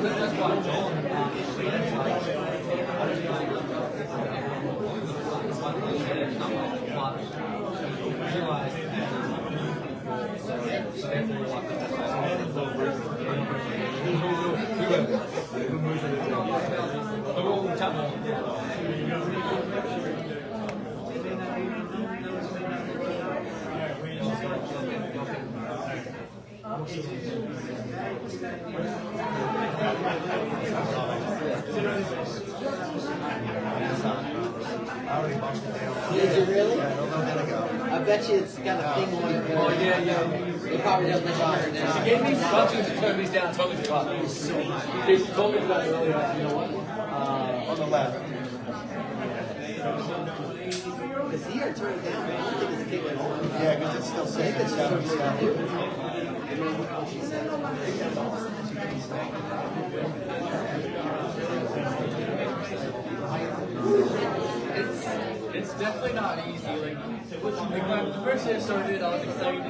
that's why John Is it really? I bet you it's got a thing on it. Oh, yeah. It probably doesn't let you turn it She down. gave me instructions to turn these down. I totally forgot. She told me about it earlier. You know what? On the left. Because he had turned it down, but I don't think it's kicking on. Yeah, because it's still saying it's got to be stopped. It's definitely not easy. Like when the first year I started, I was excited.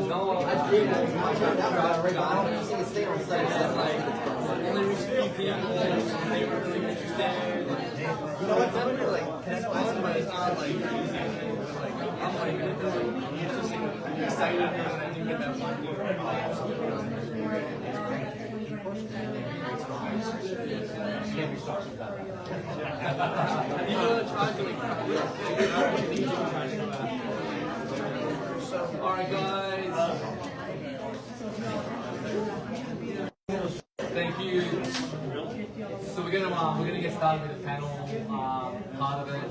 No, I did. I turned out about it. I don't even think it's staying on site. like only reached 3 people. They were really interested. You know what? Definitely like it's fun, but it's not like easy. Like I'm like just excited when I didn't get that one. Can't be talking about that. You know, trying to Alright guys. Thank you. So we're gonna get started with the panel part of it.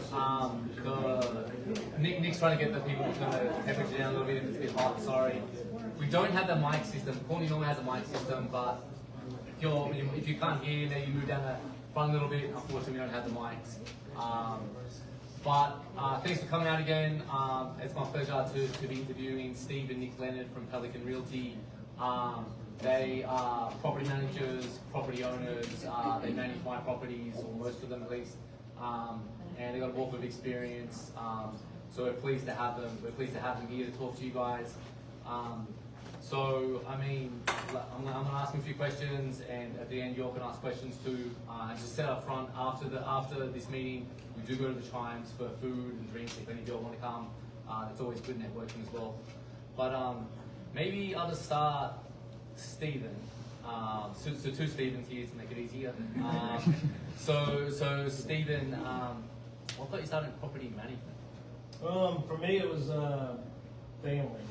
Nick's trying to get the people to turn the temperature down a little bit if it's a bit hot, sorry. We don't have the mic system. Courtney normally has a mic system, but if you can't hear, then you move down the front a little bit. Unfortunately, we don't have the mics. But thanks for coming out again. It's my pleasure to be interviewing Steve and Nick Leonard from Pelican Realty. They are property managers, property owners. They manage my properties, or most of them at least. And they've got a wealth of experience. So we're pleased to have them. We're pleased to have them here to talk to you guys. So, I mean, I'm going to ask them a few questions, and at the end, you all can ask questions too. And just set up front, after this meeting, we do go to the Chimes for food and drinks if any of you all want to come. It's always good networking as well. But maybe I'll just start, Stephen. So two Stephens here to make it easier. So Stephen, what got you started in property management? For me, it was family.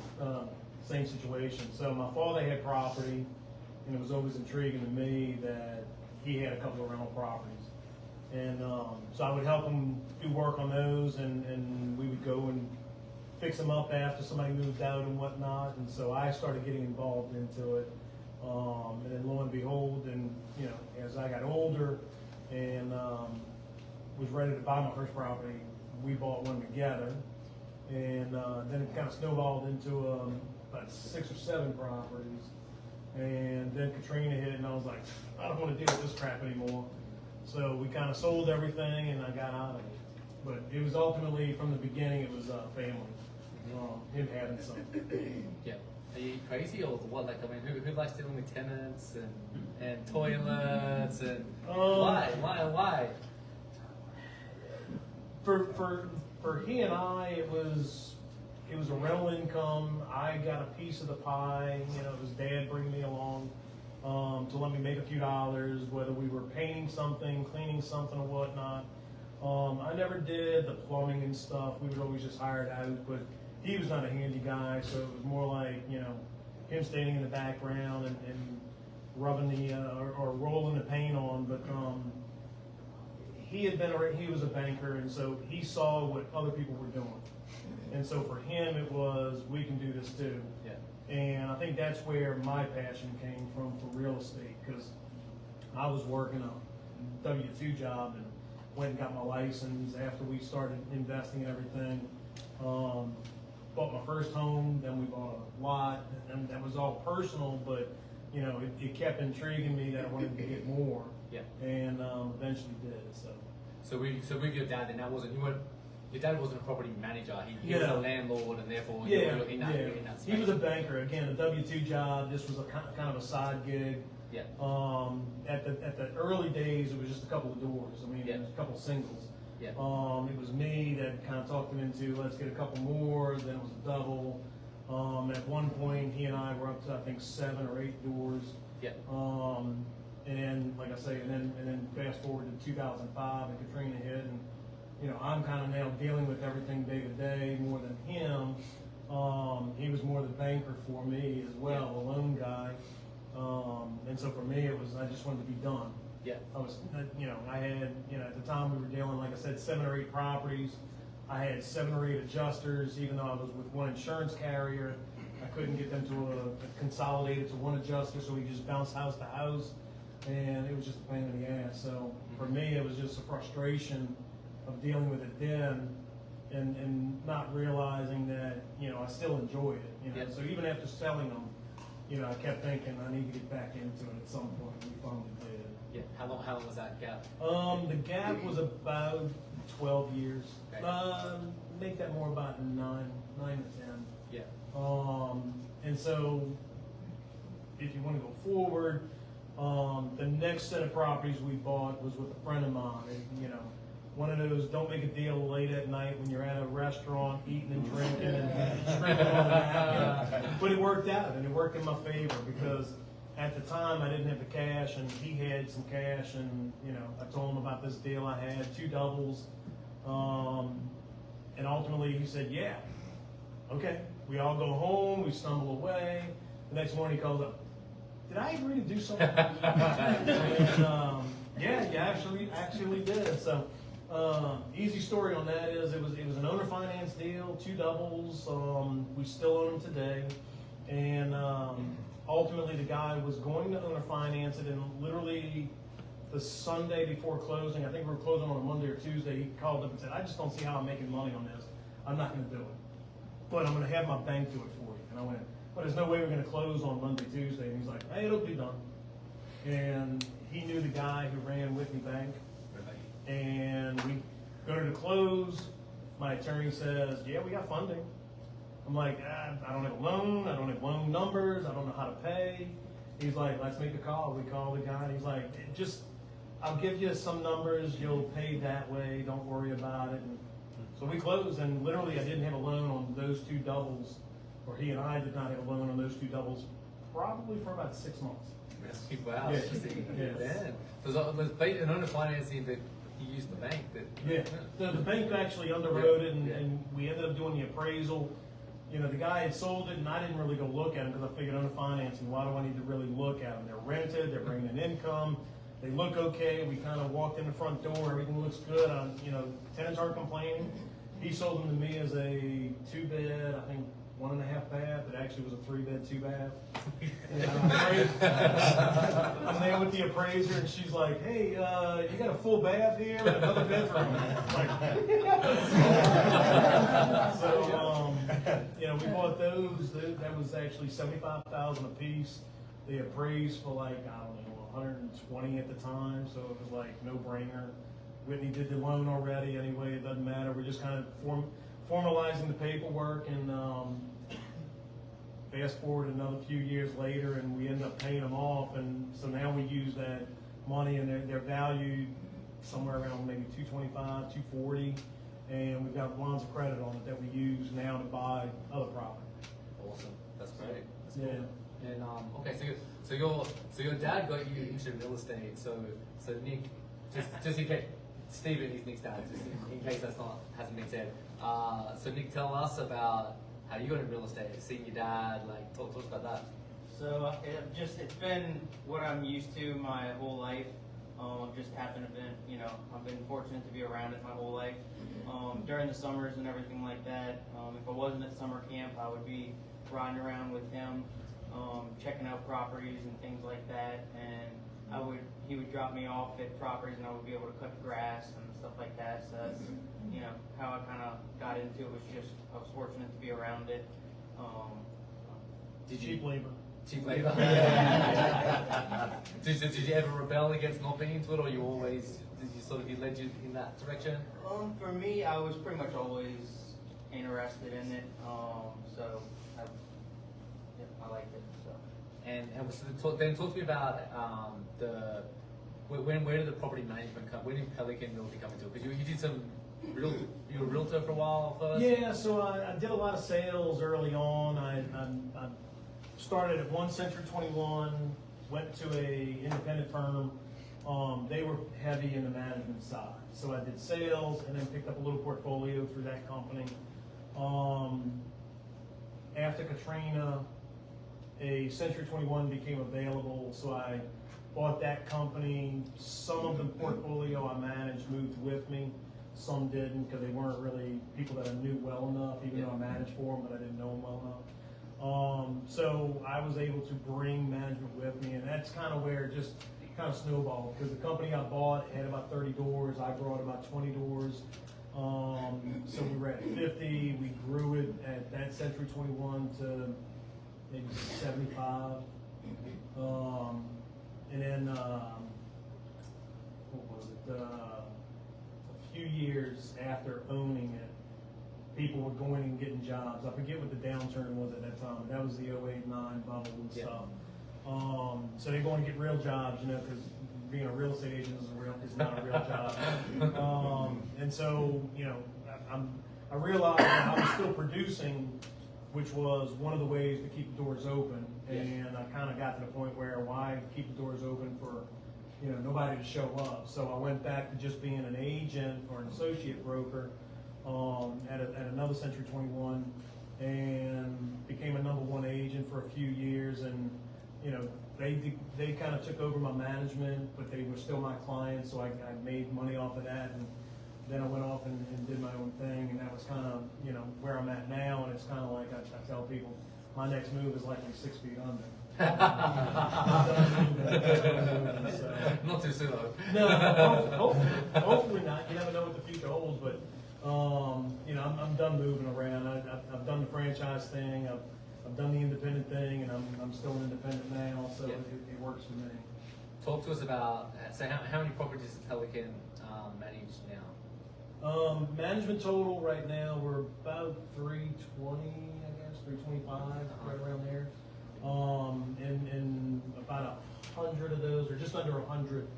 Same situation. So my father had property, and it was always intriguing to me that he had a couple of rental properties. And so I would help him do work on those, and we would go and fix them up after somebody moved out and whatnot. And so I started getting involved into it. And then lo and behold, and you know, as I got older and was ready to buy my first property, we bought one together. And then it kind of snowballed into about 6 or 7 properties. And then Katrina hit, and I was like, I don't want to deal with this crap anymore. So we kind of sold everything, and I got out of it. But it was ultimately, from the beginning, it was family. Him having something. Yeah. Are you crazy or what? Like, I mean, who likes dealing with tenants and toilets and why? For he and I, it was a rental income. I got a piece of the pie. You know, it was Dad bringing me along to let me make a few dollars, whether we were painting something, cleaning something, or whatnot. I never did the plumbing and stuff. We would always just hire it out, but he was not a handy guy, so it was more like, you know, him standing in the background and rubbing the or rolling the paint on. But he was a banker, and so he saw what other people were doing. And so for him, it was, we can do this too. Yeah. And I think that's where my passion came from for real estate, because I was working a W-2 job and went and got my license after we started investing in everything. Bought my first home, then we bought a lot, and that was all personal, but you know, it kept intriguing me that I wanted to get more. Yeah. And eventually did. So with your dad, then your dad wasn't a property manager. He was a landlord, and therefore you were in that He space. was a banker. Again, a W-2 job. This was a kind of a side gig. Yeah. At the early days, it was just a couple of doors. I mean, Yeah. it was a couple of singles. Yeah. It was me that kind of talked him into, let's get a couple more, then it was a double. At one point, he and I were up to, I think, 7 or 8 doors. Yeah. And then, like I say, and then fast forward to 2005 and Katrina hit, and you know, I'm kind of now dealing with everything day to day more than him. He was more the banker for me as well, a loan guy. And so for me, it was, I just wanted to be done. Yeah. I was, you know, I had, you know, at the time we were dealing, like I said, 7 or 8 properties. I had 7 or 8 adjusters, even though I was with one insurance carrier. I couldn't get them to consolidate it to one adjuster, so we just bounced house to house, and it was just a pain in the ass. So for me, it was just a frustration of dealing with it then, and not realizing that, you know, I still enjoyed it. You know, Yeah. so even after selling them, you know, I kept thinking I need to get back into it at some point. We finally did. Yeah. How long was that gap? The gap was about 12 years. Okay. Make that more about 9 to 10. Yeah. And so, if you want to go forward, the next set of properties we bought was with a friend of mine. And, you know, one of those, don't make a deal late at night when you're at a restaurant eating and drinking and screaming on the napkin. But it worked out, and it worked in my favor because at the time I didn't have the cash, and he had some cash, and you know, I told him about this deal I had, 2 doubles, and ultimately he said, yeah, okay. We all go home, we stumble away. The next morning he calls up, did I agree to do something? And, yeah, you actually did. So, easy story on that is it was an owner finance deal, 2 doubles. We still own them today, and ultimately the guy was going to owner finance it, and literally the Sunday before closing, I think we were closing on a Monday or Tuesday, he called up and said, I just don't see how I'm making money on this. I'm not going to do it, but I'm going to have my bank do it for you. And I went, but there's no way we're going to close on Monday, Tuesday. And he's like, hey, it'll be done. And he knew the guy who ran Whitney Bank. And we go to the close. My attorney says, yeah, we got funding. I'm like, I don't have a loan. I don't have loan numbers. I don't know how to pay. He's like, let's make a call. We call the guy, and he's like, I'll give you some numbers. You'll pay that way. Don't worry about it. And so we closed, and literally I didn't have a loan on those 2 doubles, or he and I did not have a loan on those 2 doubles, probably for about 6 months. Wow. Yeah. Interesting. Yeah. Man. So it was an owner financing that he used the bank. Yeah, the bank actually underwrote it, Yeah. and we ended up doing the appraisal. You know, the guy had sold it, and I didn't really go look at them because I figured owner financing, why do I need to really look at them? They're rented, they're bringing in income, they look okay. We kind of walked in the front door, everything looks good. You know, tenants aren't complaining. He sold them to me as a 2-bed, I think 1.5 bath. It actually was a 3-bed, 2-bath. And I'm there with the appraiser, and she's like, "Hey, you got a full bath here and another bedroom." So, you know, we bought those. That was actually $75,000 a piece. They appraised for like, I don't know, 120 at the time. So it was like no brainer. Whitney did the loan already anyway. It doesn't matter. We're just kind of formalizing the paperwork, and fast forward another few years later, and we end up paying them off. And so now we use that money, and they're valued somewhere around maybe 225, 240, and we've got lines of credit on it that we use now to buy other property. Awesome. That's great. That's Yeah. cool. And okay, so your dad got you into real estate. So Nick, just in case Stephen is Nick's dad, just in case hasn't been said. So Nick, tell us about how you got into real estate. Seeing your dad, like talk to us about that. So it's been what I'm used to my whole life. Just happened to been, I've been fortunate to be around it my whole life. During the summers and everything like that, if I wasn't at summer camp, I would be riding around with him, checking out properties and things like that. And he would drop me off at properties, and I would be able to cut the grass and stuff like that. So that's, how I kind of got into it. I was fortunate to be around it. Cheap labor. Cheap labor. Did you ever rebel against not being into it, or did you led you in that direction? For me, I was pretty much always interested in it. So I liked it. So. And then talk to me about where did the property management come? Where did Pelican Realty come into it? Because you did some you were a realtor for a while first. Yeah, so I did a lot of sales early on. I started at 1 Century 21, went to a independent firm. They were heavy in the management side, so I did sales and then picked up a little portfolio through that company. After Katrina, a Century 21 became available, so I bought that company. Some of the portfolio I managed moved with me. Some didn't because they weren't really people that I knew well enough, even though I managed for them, but I didn't know them well enough. So I was able to bring management with me, and that's kind of where it just kind of snowballed, because the company I bought had about 30 doors. I brought about 20 doors. So we were at 50. We grew it at that Century 21 to maybe 75. And then, what was it? A few years after owning it, people were going and getting jobs. I forget what the downturn was at that time, but that was the 08-09 bubble and stuff. So they're going to get real jobs, you know, because being a real estate agent is not a real job. And so, you know, I realized that I was still producing, which was one of the ways to keep the doors open. And I kind of got to the point where why keep the doors open for, you know, nobody to show up. So I went back to just being an agent or an associate broker at another Century 21, and became a #1 agent for a few years. And you know, they kind of took over my management, but they were still my clients, so I made money off of that. And then I went off and did my own thing, and that was kind of, you know, where I'm at now. And it's kind of like I tell people, my next move is likely 6 feet under. Not too soon though. No, hopefully not. You never know what the future holds, but you know, I'm done moving around. I've done the franchise thing. I've done the independent thing, and I'm still an independent now, so it works for me. Talk to us about, so how many properties does Pelican manage now? Management total right now, we're about 320, I guess, 325, right around there. And about 100 of those, or just under 100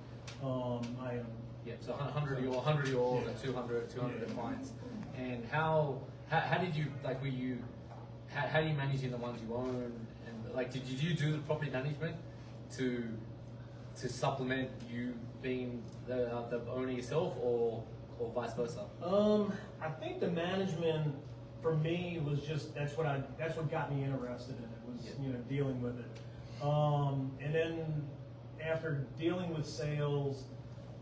items. Yeah, so 100 of yours and 200 clients. And how did you, like, how do you manage in the ones you own? And like, did you do the property management to supplement you being the owner yourself, or vice versa? I think the management for me was just that's what got me interested in it, was you know, dealing with it. And then after dealing with sales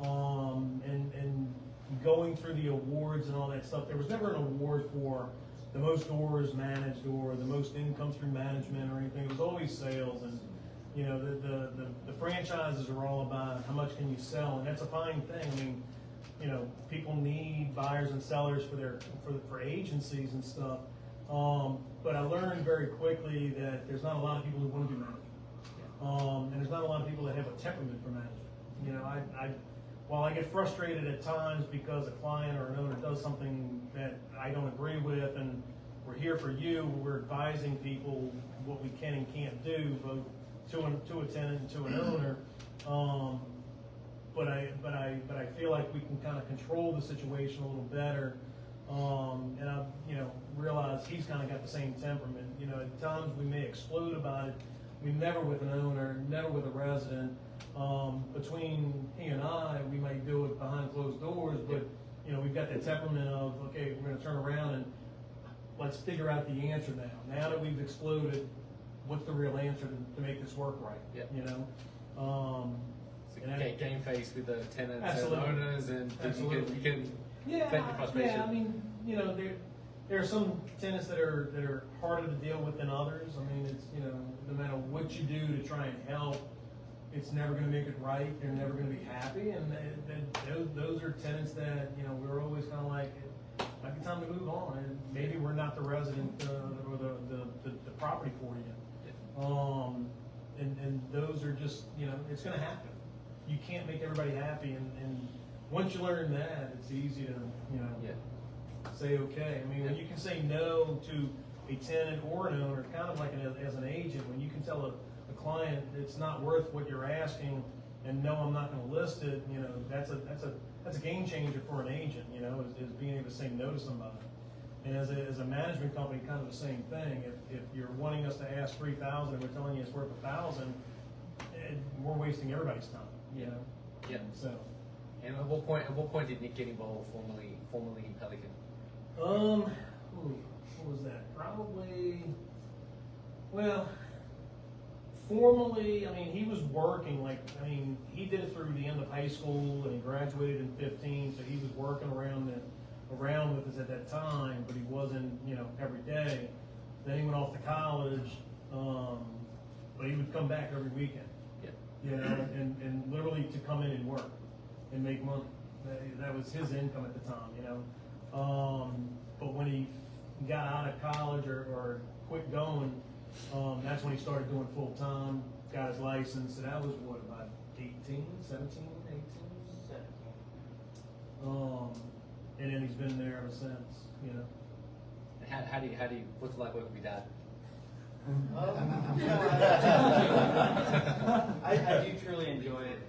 and going through the awards and all that stuff, there was never an award for the most doors managed or the most income through management or anything. It was always sales. And you know, the franchises are all about how much can you sell, and that's a fine thing. I mean, you know, people need buyers and sellers for agencies and stuff. But I learned very quickly that there's not a lot of people who want to do management, and there's not a lot of people that have a temperament for management. You know, while I get frustrated at times because a client or an owner does something that I don't agree with, and we're here for you, we're advising people what we can and can't do, both to a tenant and to an owner. But I feel like we can kind of control the situation a little better. And I, you know, realize he's kind of got the same temperament. You know, at times we may explode about it. We never with an owner, never with a resident. Between he and I, we might do it behind closed doors, but you know, we've got that temperament of, okay, we're going to turn around and let's figure out the answer now. Now that we've exploded, what's the real answer to make this work right? Yep. You know. Game face with the tenants Absolutely. and owners, and you can vent your frustration. Yeah, I mean, you know, there are some tenants that are harder to deal with than others. I mean, it's, you know, no matter what you do to try and help, it's never going to make it right. They're never going to be happy, and those are tenants that, you know, we're always kind of like, it might be time to move on, and maybe we're not the resident or the property for you. And those are just, you know, it's going to happen. You can't make everybody happy, and once you learn that, it's easy to, you know, say okay. I mean, when you can say no to a tenant or an owner, kind of like as an agent, when you can tell the client, it's not worth what you're asking, and no, I'm not gonna list it, you know, that's a game changer for an agent, you know, is being able to say no to somebody. And as a management company, kind of the same thing. If you're wanting us to ask 3,000 and we're telling you it's worth 1,000, we're wasting everybody's time, you know? Yeah. So. And at what point did Nick get involved formally in Pelican? What was that? Probably, well, formally, I mean, he was working, he did it through the end of high school, and he graduated in 15, so he was working around with us at that time, but he wasn't, you know, every day. Then he went off to college, but he would come back every weekend. Yeah. You know, and literally to come in and work and make money. That was his income at the time, you know. But when he got out of college or quit going, that's when he started doing full time, got his license, and that was what, about 18, 17, 18? 17. And then he's been there ever since, you know. How do you, what's it like working with your dad? I do truly enjoy it.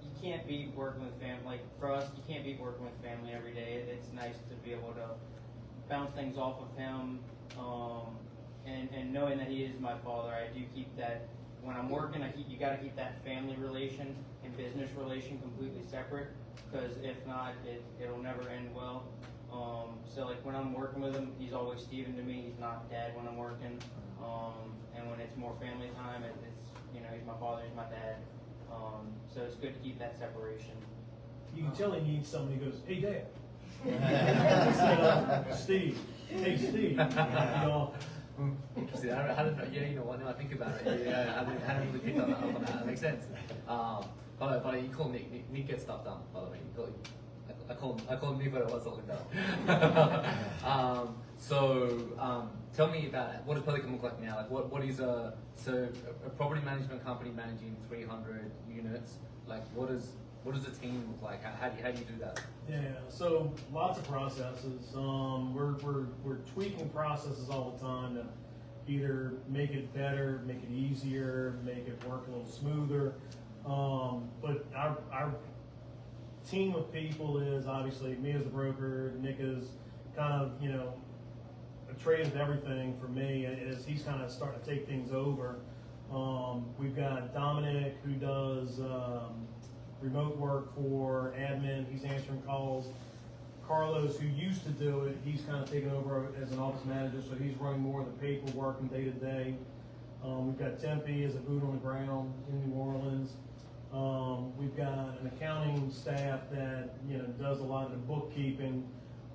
You can't beat working with family. Like for us, you can't beat working with family every day. It's nice to be able to bounce things off of him, and knowing that he is my father. I do keep that when I'm working. You got to keep that family relation and business relation completely separate, because if not, it'll never end well. So like when I'm working with him, he's always Steven to me. He's not Dad when I'm working. And when it's more family time, it's you know, he's my father, he's my dad. So it's good to keep that separation. You can tell he needs somebody who goes, hey, Dad. Instead of Steve. Hey, Steve. You know, Interesting. Yeah, you know what? Now I think about it. Yeah, I hadn't really picked up on that. That makes sense. But you call Nick. Nick gets stuff done. By the way, I call him Nick, but what's something done. Tell me about what does Pelican look like now? Like what is a property management company managing 300 units? Like what does the team look like? How do you do that? yeah, so lots of processes. We're tweaking processes all the time to either make it better, make it easier, make it work a little smoother. But our team of people is obviously me as the broker. Nick is kind of, you know, a trade of everything for me as he's kind of starting to take things over. We've got Dominic who does remote work for admin. He's answering calls. Carlos, who used to do it, he's kind of taken over as an office manager, so he's running more of the paperwork and day to day. We've got Tempe as a boot on the ground in New Orleans. We've got an accounting staff that, you know, does a lot of the bookkeeping.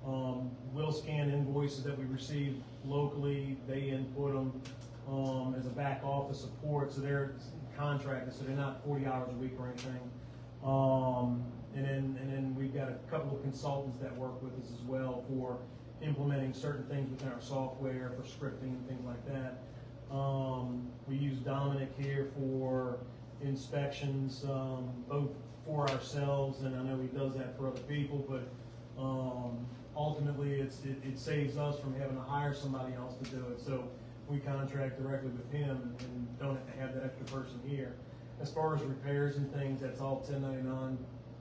We'll scan invoices that we receive locally. They input them as a back office support, so they're contracted, so they're not 40 hours a week or anything. And then we've got a couple of consultants that work with us as well for implementing certain things within our software, for scripting and things like that. We use Dominic here for inspections, both for ourselves, and I know he does that for other people, but ultimately it saves us from having to hire somebody else to do it. So we contract directly with him and don't have to have that extra person here. As far as repairs and things, that's all 1099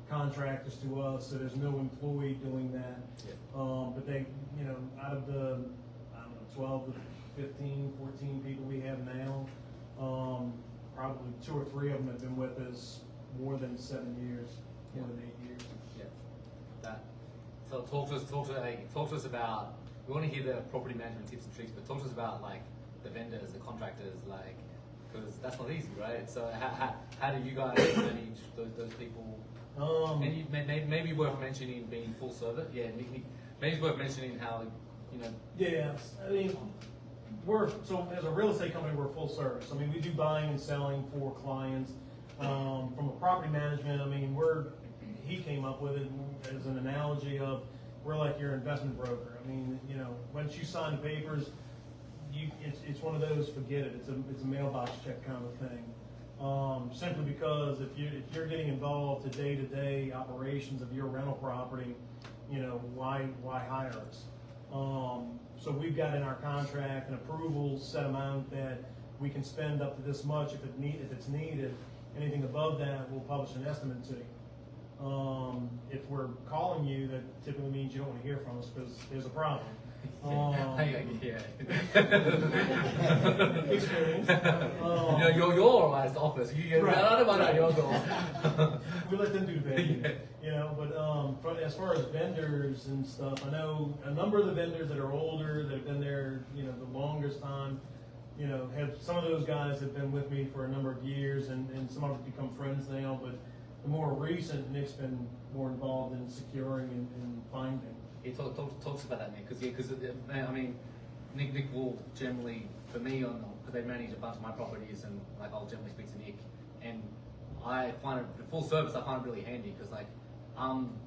contractors to us, so there's no employee doing that. Yeah. But they, you know, out of the, I don't know, 12 to 15, 14 people we have now, probably 2 or 3 of them have been with us more than 7 years, more than 8 years. Yeah. That. So talk to us about. We want to hear the property management tips and tricks, but talk to us about like the vendors, the contractors, like, because that's not easy, right? So how do you guys manage those people? And maybe worth mentioning being full service. Yeah, maybe it's worth mentioning how, you know. Yeah, I mean, so as a real estate company, we're full service. I mean, we do buying and selling for clients. From a property management, I mean, he came up with it as an analogy of we're like your investment broker. I mean, you know, once you sign the papers, it's one of those, forget it. It's a mailbox check kind of thing. Simply because if you're getting involved to day-to-day operations of your rental property, you know, why hire us? So we've got in our contract an approval set amount that we can spend up to this much if it's needed. Anything above that, we'll publish an estimate to you. If we're calling you, that typically means you don't want to hear from us because there's a problem. Yeah. Experience. You're as the office. Right. I don't know your goal. We let them do the bad, you know. But as far as vendors and stuff, I know a number of the vendors that are older, that have been there, you know, the longest time. You know, some of those guys have been with me for a number of years, and some of them become friends now. But the more recent, Nick's been more involved in securing and finding. He talks about that, Nick, because I mean, Nick will generally, for me, because they manage a bunch of my properties, and like I'll generally speak to Nick, and I find it full service. I find it really handy because like I'm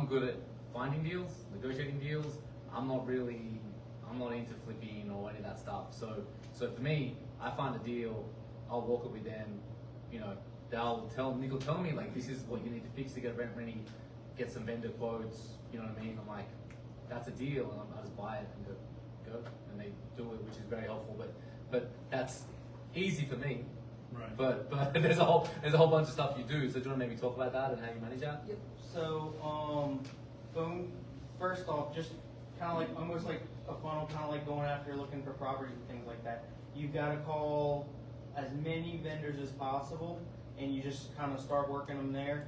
good at finding deals, negotiating deals. I'm not into flipping or any of that stuff. So for me, I find a deal, I'll walk it with them. You know, Nick will tell me like this is what you need to fix to get rent ready, get some vendor quotes. You know what I mean? I'm like, that's a deal, and I just buy it and go, and they do it, which is very helpful. But that's easy for me. Right. But there's a whole bunch of stuff you do. So do you want to maybe talk about that and how you manage that? Yep. So, first off, just kind of like almost like a funnel, kind of like going after looking for properties and things like that. You've got to call as many vendors as possible, and you just kind of start working them there.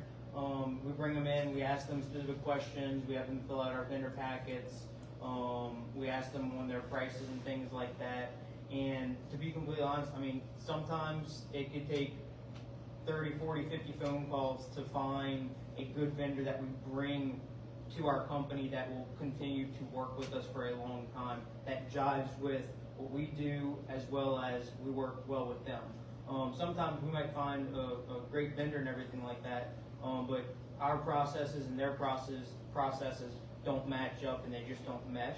We bring them in, we ask them specific questions, we have them fill out our vendor packets, we ask them on their prices and things like that. And to be completely honest, I mean, sometimes it could take 30, 40, 50 phone calls to find a good vendor that we bring to our company that will continue to work with us for a long time, that jives with what we do as well as we work well with them. Sometimes we might find a great vendor and everything like that, but our processes and their processes don't match up and they just don't mesh.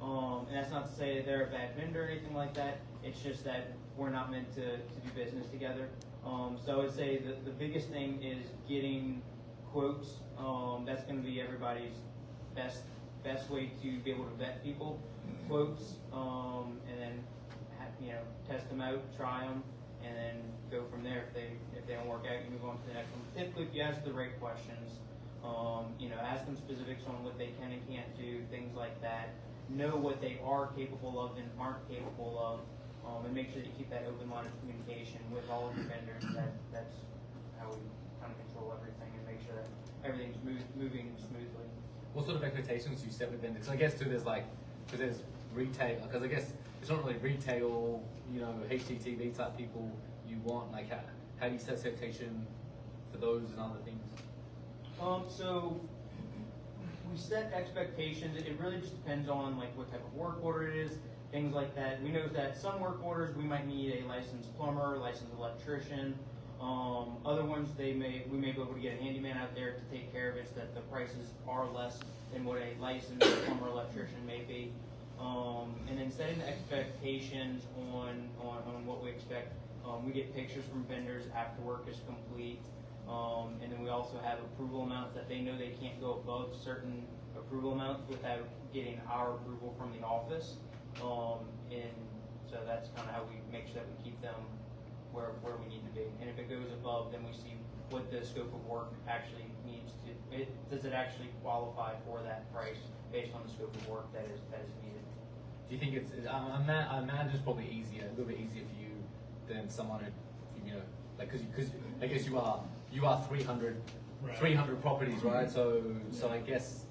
And that's not to say they're a bad vendor or anything like that. It's just that we're not meant to do business together. So I would say the biggest thing is getting quotes. That's going to be everybody's best way to be able to vet people. Quotes, and then test them out, try them, and then go from there. If they don't work out, you move on to the next one. Typically, if you ask the right questions, ask them specifics on what they can and can't do, things like that. Know what they are capable of and aren't capable of, and make sure that you keep that open line of communication with all of your vendors. That's how we kind of control everything and make sure that everything's moving smoothly. What sort of expectations do you set with vendors? Because I guess too, there's retail. Because I guess it's not really retail, HGTV type people you want. Like how do you set expectation for those and other things? So we set expectations. It really just depends on like what type of work order it is, things like that. We know that some work orders we might need a licensed plumber, licensed electrician. Other ones we may be able to get a handyman out there to take care of it, so that the prices are less than what a licensed plumber electrician may be. And then setting the expectations on what we expect. We get pictures from vendors after work is complete. And then we also have approval amounts that they know they can't go above certain approval amounts without getting our approval from the office. And so that's kind of how we make sure that we keep them where we need to be. And if it goes above, then we see what the scope of work actually needs to. Does it actually qualify for that price based on the scope of work that is needed? Do you think I imagine it's probably easier, a little bit easier for you than someone who, because I guess you are 300 properties, right? So I guess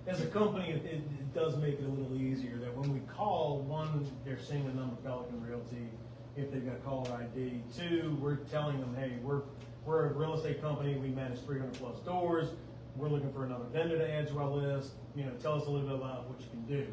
as a company, it does make it a little easier that when we call, one, they're seeing the number Pelican Realty if they've got caller ID. Two, we're telling them, hey, we're a real estate company. We manage 300 plus doors. We're looking for another vendor to add to our list. Tell us a little bit about what you can do.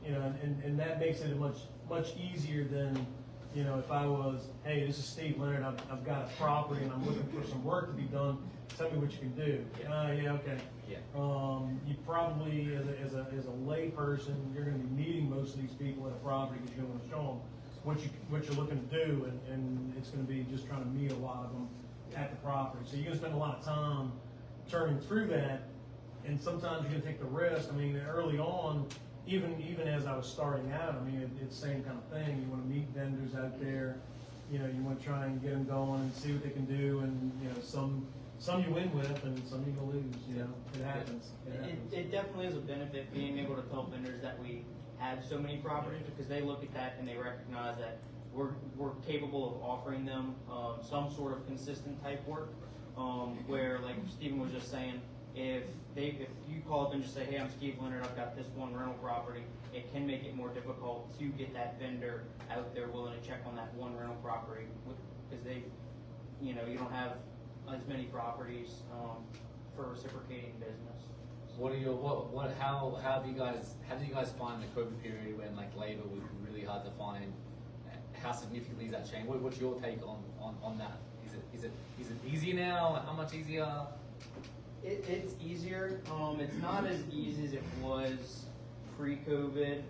And that makes it much easier than, if I was, hey, this is Steve Leonard, I've got a property and I'm looking for some work to be done. Tell me what you can do. Yeah, okay. Yeah. You probably, as a lay person, you're going to be meeting most of these people at a property because you're going to show them what you're looking to do, and it's going to be just trying to meet a lot of them at the property. So you're going to spend a lot of time turning through that, and sometimes you're going to take the risk. I mean, early on, even as I was starting out, I mean, it's the same kind of thing. You want to meet vendors out there, you want to try and get them going and see what they can do, and some you win with and some you lose. It happens. It definitely is a benefit being able to tell vendors that we have so many properties, because they look at that and they recognize that we're capable of offering them some sort of consistent type work. Where, like Stephen was just saying, if you call up and just say, hey, I'm Steve Leonard, I've got this one rental property, it can make it more difficult to get that vendor out there willing to check on that one rental property, because you don't have as many properties for reciprocating business. How do you guys find the COVID period when like labor was really hard to find? How significantly has that changed? What's your take on that? Is it easier now? How much easier? It's easier. It's not as easy as it was pre-COVID.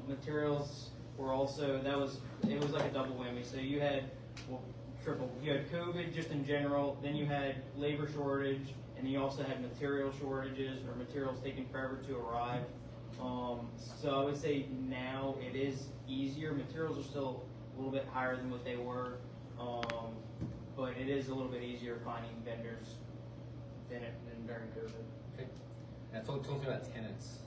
Materials were also, it was like a double whammy. So you had, triple. You had COVID just in general, then you had labor shortage, and you also had material shortages, or materials taking forever to arrive. So I would say now it is easier. Materials are still a little bit higher than what they were, but it is a little bit easier finding vendors than during COVID. Okay. Now talking about tenants.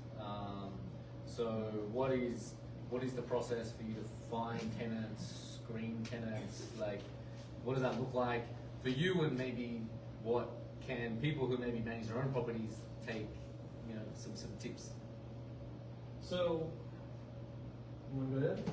So what is the process for you to find tenants, screen tenants? Like, what does that look like for you, and maybe what can people who maybe manage their own properties take, some tips? So, you want to go ahead?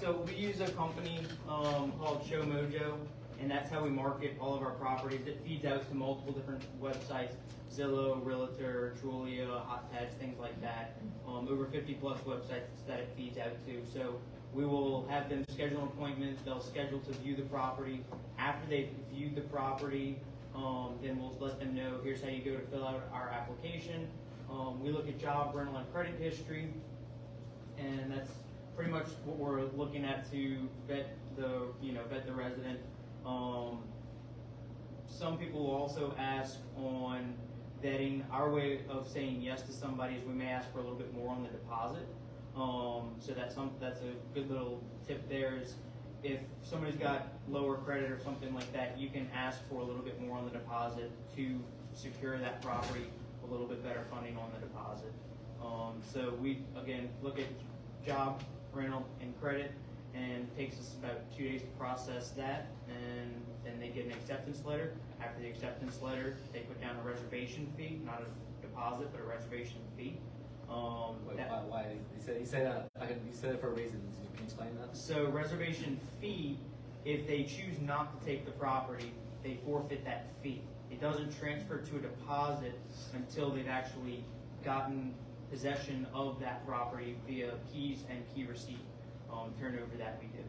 So we use a company called Show Mojo, and that's how we market all of our properties. It feeds out to multiple different websites: Zillow, Realtor, Trulia, Hot Pads, things like that. Over 50 plus websites that it feeds out to. So we will have them schedule an appointment. They'll schedule to view the property. After they've viewed the property, then we'll let them know, here's how you go to fill out our application. We look at job, rental, and credit history, and that's pretty much what we're looking at to vet the resident. Some people will also ask on vetting. Our way of saying yes to somebody is we may ask for a little bit more on the deposit. So that's a good little tip there, is if somebody's got lower credit or something like that, you can ask for a little bit more on the deposit to secure that property, a little bit better funding on the deposit. So we, again, look at job, rental, and credit, and it takes us about 2 days to process that, and then they get an acceptance letter. After the acceptance letter, they put down a reservation fee, not a deposit, but a reservation fee. Why? You say that for a reason. Can you explain that? So reservation fee, if they choose not to take the property, they forfeit that fee. It doesn't transfer to a deposit until they've actually gotten possession of that property via keys and key receipt turnover that we do.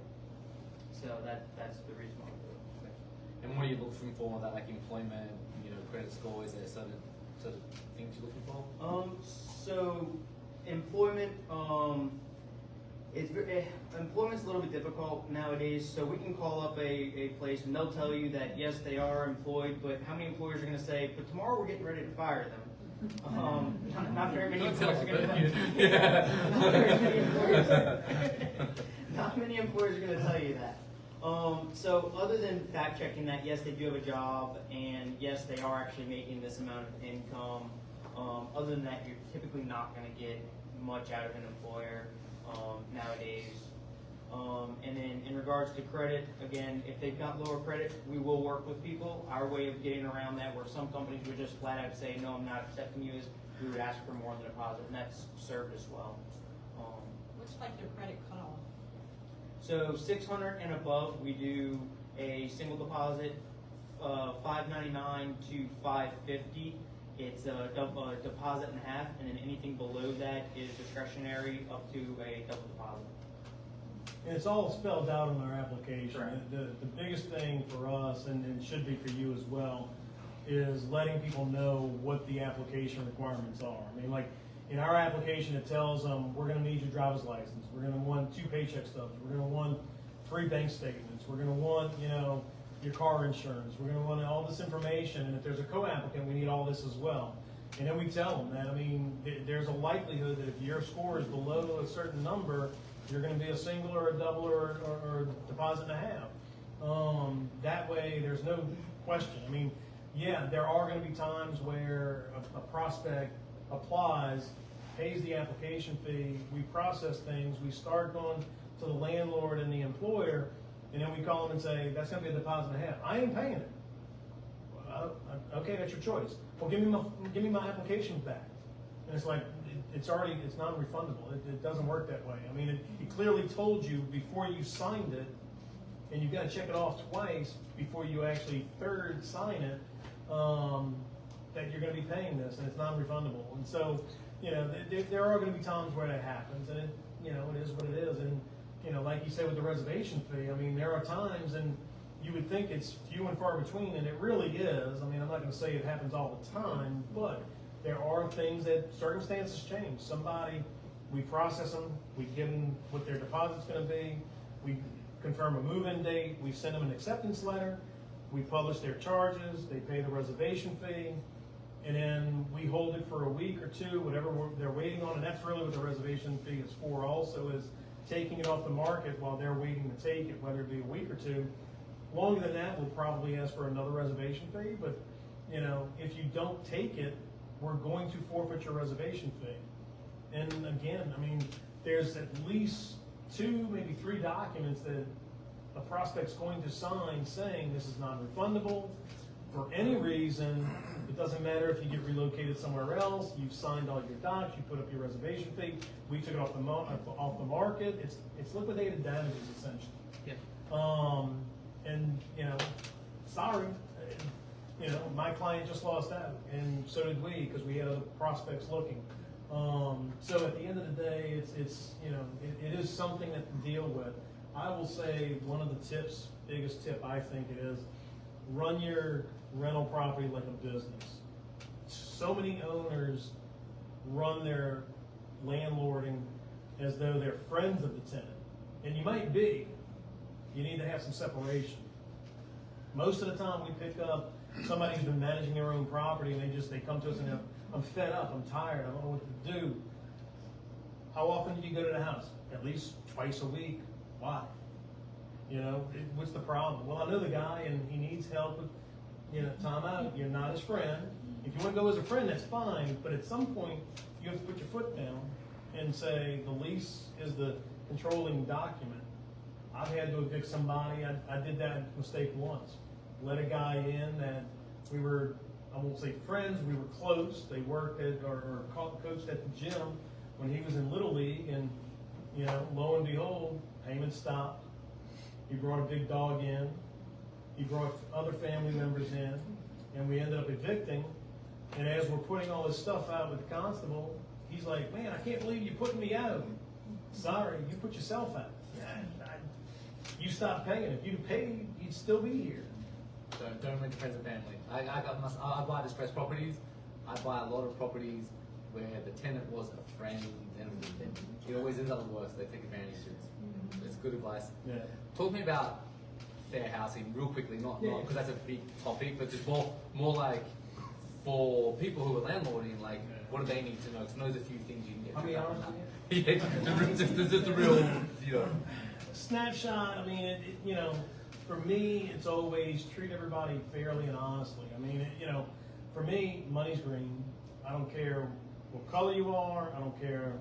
So that's the reason why we do it. And what are you looking for? That like employment, credit score? Is there certain things you're looking for? So employment, employment's a little bit difficult nowadays. So we can call up a place and they'll tell you that yes, they are employed, but how many employers are going to say, but tomorrow we're getting ready to fire them? Not very many employers are going to. Not many employers are going to tell you that. So other than fact checking that yes, they do have a job, and yes, they are actually making this amount of income, other than that, you're typically not going to get much out of an employer nowadays. And then in regards to credit, again, if they've got lower credit, we will work with people. Our way of getting around that, where some companies would just flat out say, no, I'm not accepting you, is we would ask for more on the deposit, and that's served as well. What's like their credit cutoff? So 600 and above, we do a single deposit, $599 to $550. It's a deposit and a half, and then anything below that is discretionary up to a double deposit. And it's all spelled out on our application. Correct. The biggest thing for us, and should be for you as well, is letting people know what the application requirements are. I mean, like in our application, it tells them we're going to need your driver's license. We're going to want 2 paycheck stubs. We're going to want 3 bank statements. We're going to want, your car insurance. We're going to want all this information. And if there's a co-applicant, we need all this as well. And then we tell them that, there's a likelihood that if your score is below a certain number, you're going to be a single or a double or a deposit and a half. That way, there's no question. I mean, yeah, there are going to be times where a prospect applies, pays the application fee, we process things, we start going to the landlord and the employer, and then we call them and say, that's going to be a deposit and a half. I ain't paying it. Okay, that's your choice. Well, give me my application back. And it's like, it's non-refundable. It doesn't work that way. I mean, it clearly told you before you signed it, and you've got to check it off twice before you actually third sign it, that you're going to be paying this, and it's non-refundable. And so, you know, there are going to be times where that happens, and it is what it is. And, you know, like you said with the reservation fee, I mean, there are times, and you would think it's few and far between, and it really is. I mean, I'm not going to say it happens all the time, but there are things that circumstances change. Somebody, we process them, we give them what their deposit's going to be, we confirm a move-in date, we send them an acceptance letter, we publish their charges, they pay the reservation fee, and then we hold it for a week or two, whatever they're waiting on, and that's really what the reservation fee is for also, is taking it off the market while they're waiting to take it, whether it be a week or two. Longer than that, we'll probably ask for another reservation fee, but, you know, if you don't take it, we're going to forfeit your reservation fee. And again, I mean, there's at least 2, maybe 3 documents that a prospect's going to sign saying this is non-refundable for any reason. It doesn't matter if you get relocated somewhere else, you've signed all your docs, you put up your reservation fee, we took it off the market. It's liquidated damages essentially. Yeah. And you know, sorry, you know, my client just lost out, and so did we, because we had other prospects looking. So at the end of the day, it's you know, it is something that to deal with. I will say one of the biggest tip I think it is, run your rental property like a business. So many owners run their landlording as though they're friends of the tenant, and you might be. You need to have some separation. Most of the time we pick up somebody who's been managing their own property, and they come to us and go, I'm fed up, I'm tired, I don't know what to do. How often do you go to the house? At least twice a week. Why? You know, what's the problem? Well, I know the guy and he needs help with, you know, time out. You're not his friend. If you want to go as a friend, that's fine, but at some point you have to put your foot down and say the lease is the controlling document. I've had to evict somebody. I did that mistake once. Let a guy in that we were, I won't say friends, we were close. They worked at or coached at the gym when he was in Little League, and you know, lo and behold, payment stopped. He brought a big dog in. He brought other family members in, and we ended up evicting. And as we're putting all this stuff out with the constable, he's like, "Man, I can't believe you're putting me out." Sorry, you put yourself out. You stopped paying. If you'd paid, you'd still be here. Don't rent to friends and family. I buy distressed properties. I buy a lot of properties where the tenant was a friend, and it always ends up worse. They take advantage of it. It's good advice. Yeah. Talk to me about fair housing real quickly, not because that's a big topic, but just more like for people who are landlording, like what do they need to know? Because there's a few things you can get. I'll be honest with Yeah, just a real, you know. Snapshot, I mean, you know, for me, it's always treat everybody fairly and honestly. I mean, you know, for me, money's green. I don't care what color you are. I don't care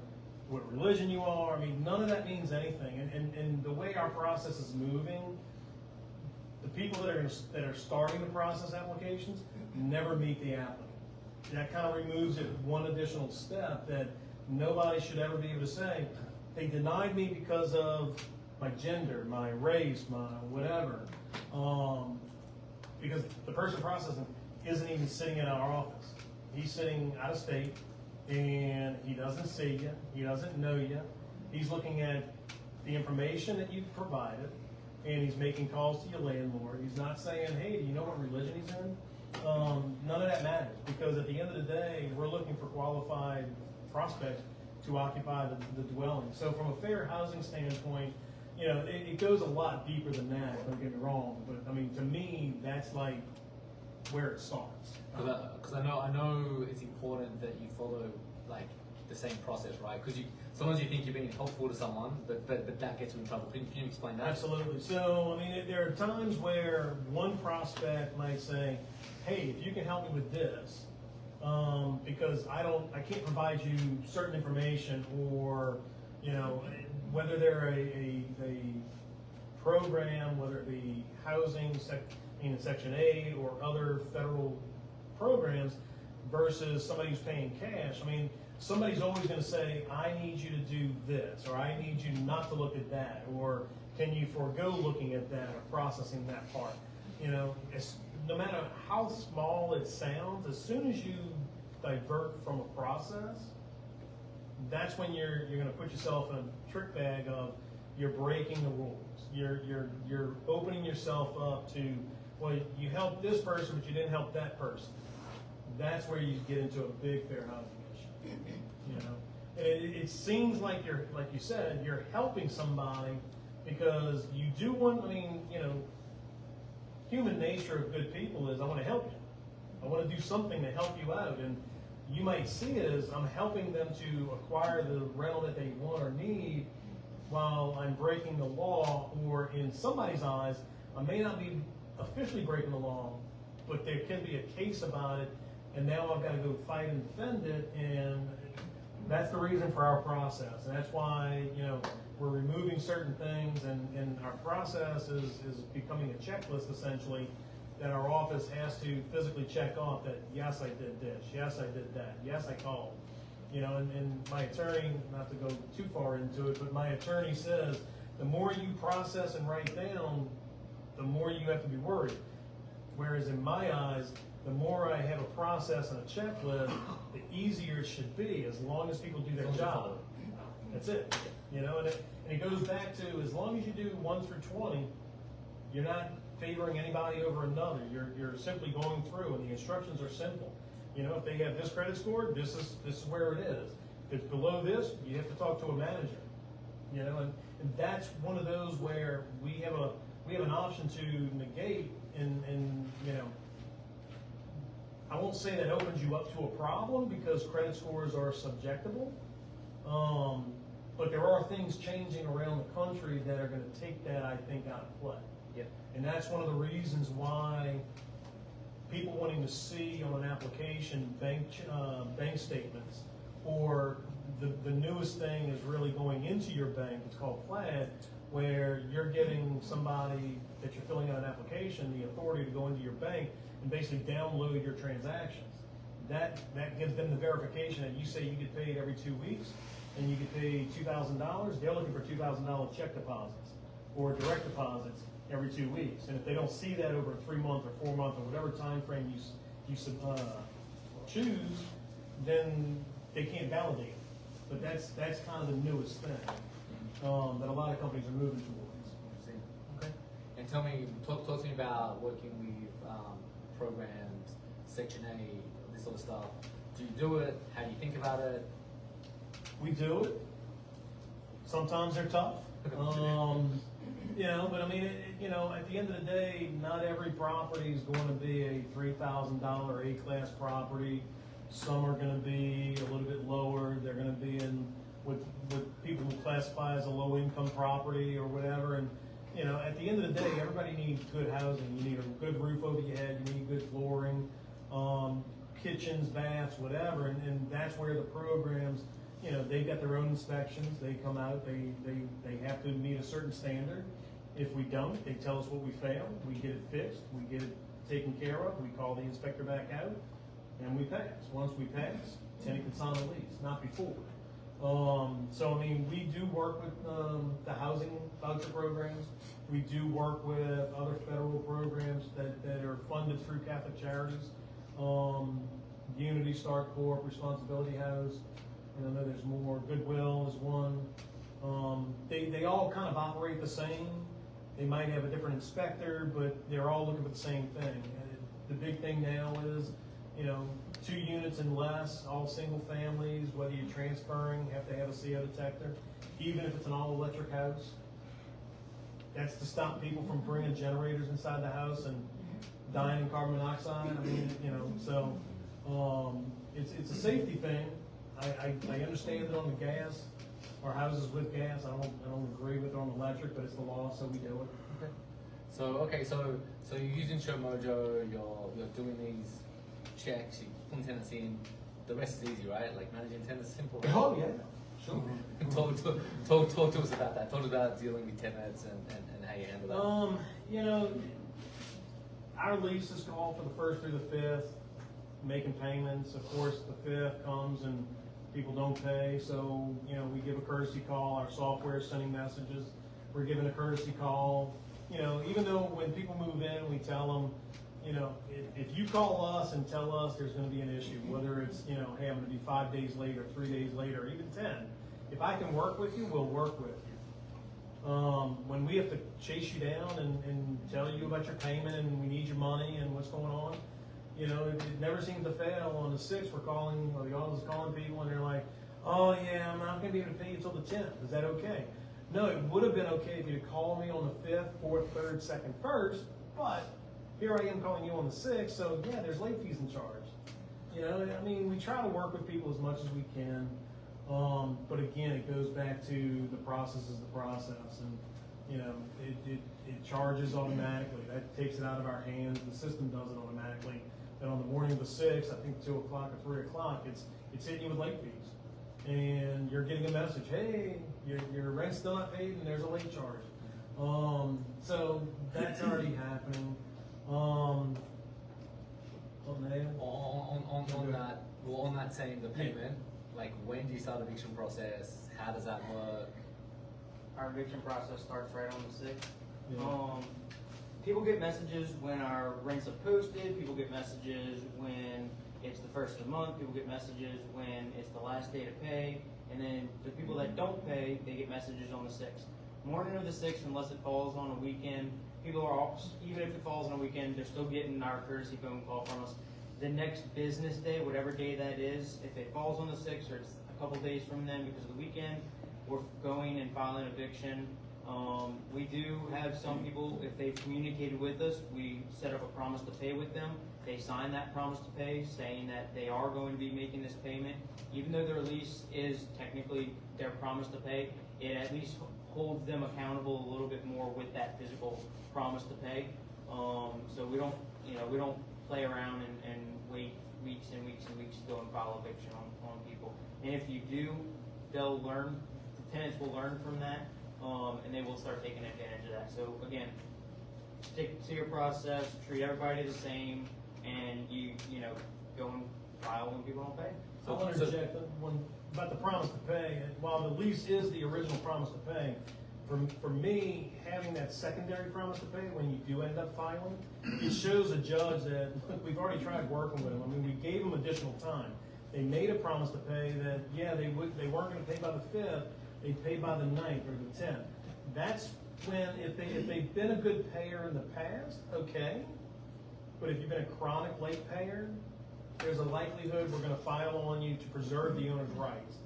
what religion you are. I mean, none of that means anything. And the way our process is moving, the people that are starting to process applications never meet the applicant. That kind of removes it one additional step that nobody should ever be able to say, they denied me because of my gender, my race, my whatever, because the person processing isn't even sitting in our office. He's sitting out of state, and he doesn't see you, he doesn't know you. He's looking at the information that you've provided, and he's making calls to your landlord. He's not saying, hey, do you know what religion he's in? None of that matters, because at the end of the day, we're looking for qualified prospects to occupy the dwelling. So from a fair housing standpoint, you know, it goes a lot deeper than that, don't get me wrong, but I mean, to me, that's like where it starts. Because I know it's important that you follow like the same process, right? Because sometimes you think you're being helpful to someone, but that gets you in trouble. Can you explain that? Absolutely. So, I mean, there are times where one prospect might say, hey, if you can help me with this, because I can't provide you certain information, or, you know, whether they're a program, whether it be housing, Section 8 or other federal programs, versus somebody who's paying cash. I mean, somebody's always going to say, I need you to do this, or I need you not to look at that, or can you forego looking at that or processing that part? You know, no matter how small it sounds, as soon as you divert from a process, that's when you're going to put yourself in a trick bag of you're breaking the rules. You're opening yourself up to, well, you helped this person, but you didn't help that person. That's where you get into a big fair housing issue. You know, it seems like like you said, you're helping somebody because you do want. I mean, you know, human nature of good people is I want to help you. I want to do something to help you out, and you might see it as I'm helping them to acquire the rental that they want or need, while I'm breaking the law, or in somebody's eyes, I may not be officially breaking the law, but there can be a case about it, and now I've got to go fight and defend it, and that's the reason for our process. And that's why, you know, we're removing certain things, and our process is becoming a checklist, essentially, that our office has to physically check off that, yes, I did this, yes, I did that, yes, I called. You know, and my attorney, not to go too far into it, but my attorney says the more you process and write down, the more you have to be worried. Whereas in my eyes, the more I have a process and a checklist, the easier it should be, as long as people do their job. That's it. You know, and it goes back to, as long as you do 1 through 20, you're not favoring anybody over another. You're simply going through, and the instructions are simple. You know, if they have this credit score, this is where it is. If it's below this, you have to talk to a manager. You know, and that's one of those where we have an option to negate, and you know, I won't say that opens you up to a problem, because credit scores are subjectable. But there are things changing around the country that are going to take that, I think, out of play. Yep. And that's one of the reasons why people wanting to see on an application bank statements, or the newest thing is really going into your bank. It's called Plaid, where you're giving somebody that you're filling out an application the authority to go into your bank and basically download your transactions. That gives them the verification that you say you get paid every 2 weeks, and you get paid $2,000. They're looking for $2,000 check deposits or direct deposits every 2 weeks. And if they don't see that over a 3-month or 4-month or whatever time frame you choose, then they can't validate it. But that's kind of the newest thing that a lot of companies are moving towards. Okay. And talk to me about working with programs, Section 8, this sort of stuff. Do you do it? How do you think about it? We do it. Sometimes they're tough. You know, but I mean, you know, at the end of the day, not every property is going to be a $3,000 A-class property. Some are going to be a little bit lower. They're going to be in what people would classify as a low-income property or whatever. And you know, at the end of the day, everybody needs good housing. You need a good roof over your head. You need good flooring, kitchens, baths, whatever. And that's where the programs, you know, they've got their own inspections. They come out. They have to meet a certain standard. If we don't, they tell us what we failed. We get it fixed. We get it taken care of. We call the inspector back out, and we pass. Once we pass, tenant can sign a lease, not before. So I mean, we do work with the housing voucher programs. We do work with other federal programs that are funded through Catholic charities. Unity, Start Corp, Responsibility House, and I know there's more. Goodwill is one. They all kind of operate the same. They might have a different inspector, but they're all looking for the same thing. The big thing now is, you know, 2 units and less, all single families, whether you're transferring, have to have a CO detector, even if it's an all-electric house. That's to stop people from bringing generators inside the house and dying in carbon monoxide. I mean, you know, so it's a safety thing. I understand it on the gas, or houses with gas, I don't agree with it on electric, but it's the law, so we do it. Okay. So you're using ShowMojo. You're doing these checks. You put tenants in. The rest is easy, right? Like managing tenants, simple. Right? Oh, yeah, sure. Talk to us about that. Talk about dealing with tenants and how you handle that. You know, our leases call for the 1st through the 5th, making payments. Of course, the 5th comes and people don't pay, so, you know, we give a courtesy call. Our software is sending messages. We're giving a courtesy call. You know, even though when people move in, we tell them, you know, if you call us and tell us there's gonna be an issue, whether it's, you know, hey, I'm gonna be 5 days late or 3 days late or even 10, if I can work with you, we'll work with you. When we have to chase you down and tell you about your payment and we need your money and what's going on, you know, it never seems to fail. On the 6th, we're calling, or the office is calling people and they're like, oh yeah, I'm not gonna be able to pay you till the 10th. Is that okay? No, it would have been okay if you'd called me on the 5th, 4th, 3rd, 2nd, 1st, but here I am calling you on the 6th, so yeah, there's late fees and charge. You know, I mean, we try to work with people as much as we can, but again, it goes back to the process is the process, and you know, it charges automatically. That takes it out of our hands. The system does it automatically. And on the morning of the 6th, I think 2 o'clock or 3 o'clock, it's hitting you with late fees, and you're getting a message, hey, your rent's still not paid, and there's a late charge. So that's already happening. On that saying the payment, like when do you start the eviction process? How does that work? Our eviction process starts right on the 6th. Yeah. People get messages when our rents are posted. People get messages when it's the 1st of the month. People get messages when it's the last day to pay. And then the people that don't pay, they get messages on the 6th. Morning of the 6th, unless it falls on a weekend, people are all, even if it falls on a weekend, they're still getting our courtesy phone call from us. The next business day, whatever day that is, if it falls on the 6th or it's a couple days from then because of the weekend, we're going and filing eviction. We do have some people, if they've communicated with us, we set up a promise to pay with them. They sign that promise to pay, saying that they are going to be making this payment. Even though their lease is technically their promise to pay, it at least holds them accountable a little bit more with that physical promise to pay. So we don't play around and wait weeks and weeks and weeks to go and file eviction on people. And if you do, they'll learn, the tenants will learn from that, and they will start taking advantage of that. So again, stick to your process, treat everybody the same, and you go and file when people don't pay. I'll interject about the promise to pay. While the lease is the original promise to pay, for me, having that secondary promise to pay when you do end up filing, it shows a judge that, look, we've already tried working with them. I mean, we gave them additional time. They made a promise to pay that, yeah, they weren't going to pay by the 5th, they'd pay by the 9th or the 10th. That's when, if they've been a good payer in the past, okay. But if you've been a chronic late payer, there's a likelihood we're going to file on you to preserve the owner's rights.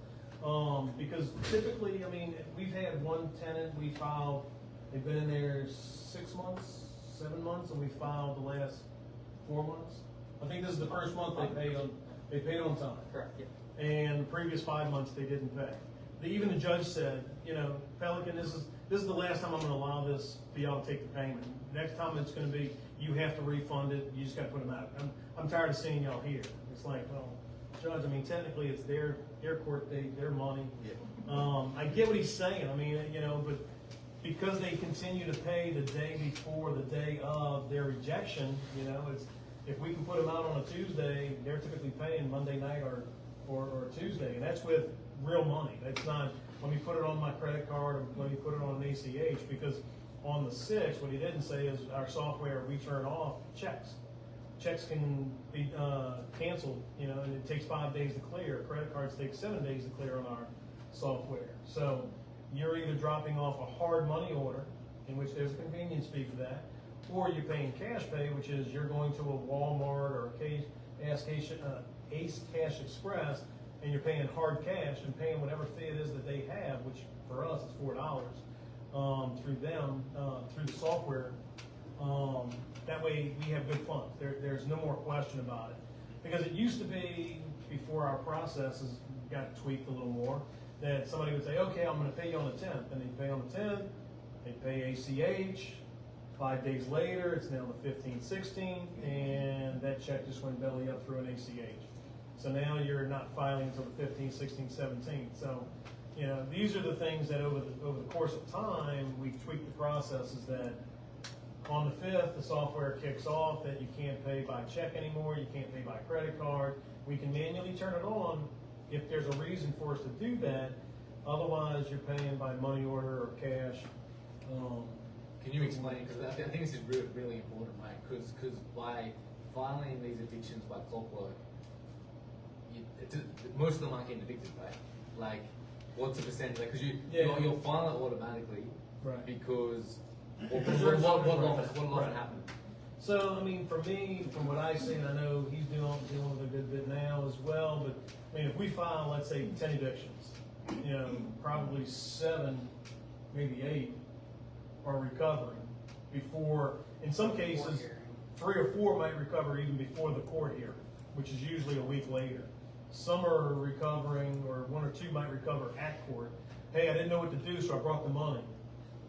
Because typically, I mean, we've had one tenant we filed, they've been in there 6 months, 7 months, and we filed the last 4 months. I think this is the first month they paid on time. Correct, yeah. And the previous 5 months they didn't pay. Even the judge said, you know, Pelican, this is the last time I'm going to allow this for y'all to take the payment. Next time it's going to be, you have to refund it. You just got to put them out. I'm tired of seeing y'all here. It's like, well, judge, I mean, technically it's their court date, their money. Yeah. I get what he's saying. I mean, you know, but because they continue to pay the day before the day of their rejection, you know, it's, if we can put them out on a Tuesday, they're typically paying Monday night or Tuesday, and that's with real money. That's not, let me put it on my credit card or let me put it on an ACH, because on the 6th, what he didn't say is our software, we turn off checks. Checks can be canceled, you know, and it takes 5 days to clear. Credit cards take 7 days to clear on our software. So you're either dropping off a hard money order, in which there's a convenience fee for that, or you're paying cash pay, which is you're going to a Walmart or Ace Cash Express, and you're paying hard cash and paying whatever fee it is that they have, which for us is $4 through them, through the software. That way we have good funds. There's no more question about it. Because it used to be, before our processes, got tweaked a little more, that somebody would say, okay, I'm gonna pay you on the 10th, and they pay on the 10th, they pay ACH, 5 days later, it's now the 15th, 16th, and that check just went belly up through an ACH. So now you're not filing until the 15th, 16th, 17th. So, you know, these are the things that over the course of time, we tweak the processes that on the 5th, the software kicks off that you can't pay by check anymore, you can't pay by credit card. We can manually turn it on if there's a reason for us to do that. Otherwise, you're paying by money order or cash. Can you explain? Because I think this is really, really important, right? Because by filing these evictions by clockwork, most of them aren't getting evicted, right? Like, what's the percentage? Because you'll file it automatically, Right. because Because what often happen? So, I mean, for me, from what I've seen, I know he's dealing with a good bit now as well, but, I mean, if we file, let's say, 10 evictions, you know, probably 7, maybe 8 are recovering before, in some cases, 3 or 4 might recover even before the court hearing, which is usually a week later. Some are recovering, or 1 or 2 might recover at court. Hey, I didn't know what to do, so I brought the money.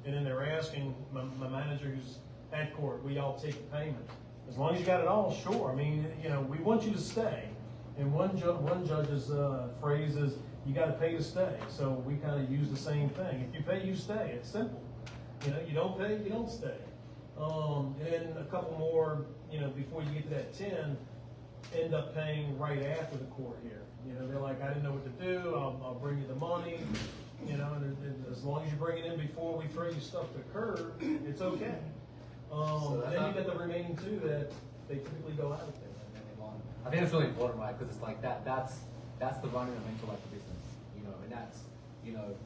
And then they're asking my manager who's at court, will y'all take the payment? As long as you got it all, sure. I mean, you know, we want you to stay. And one judge's phrase is, you got to pay to stay. So we kind of use the same thing. If you pay, you stay. It's simple. You know, you don't pay, you don't stay. And then a couple more, you know, before you get to that 10, end up paying right after the court here. You know, they're like, I didn't know what to do. I'll bring you the money. You know, and as long as you bring it in before we throw you stuff to the curb, it's okay. Then you get the remaining 2 that they typically go out of there. I think that's really important, right? Because it's like that's the running of mental like the business, you know, and that's, you know,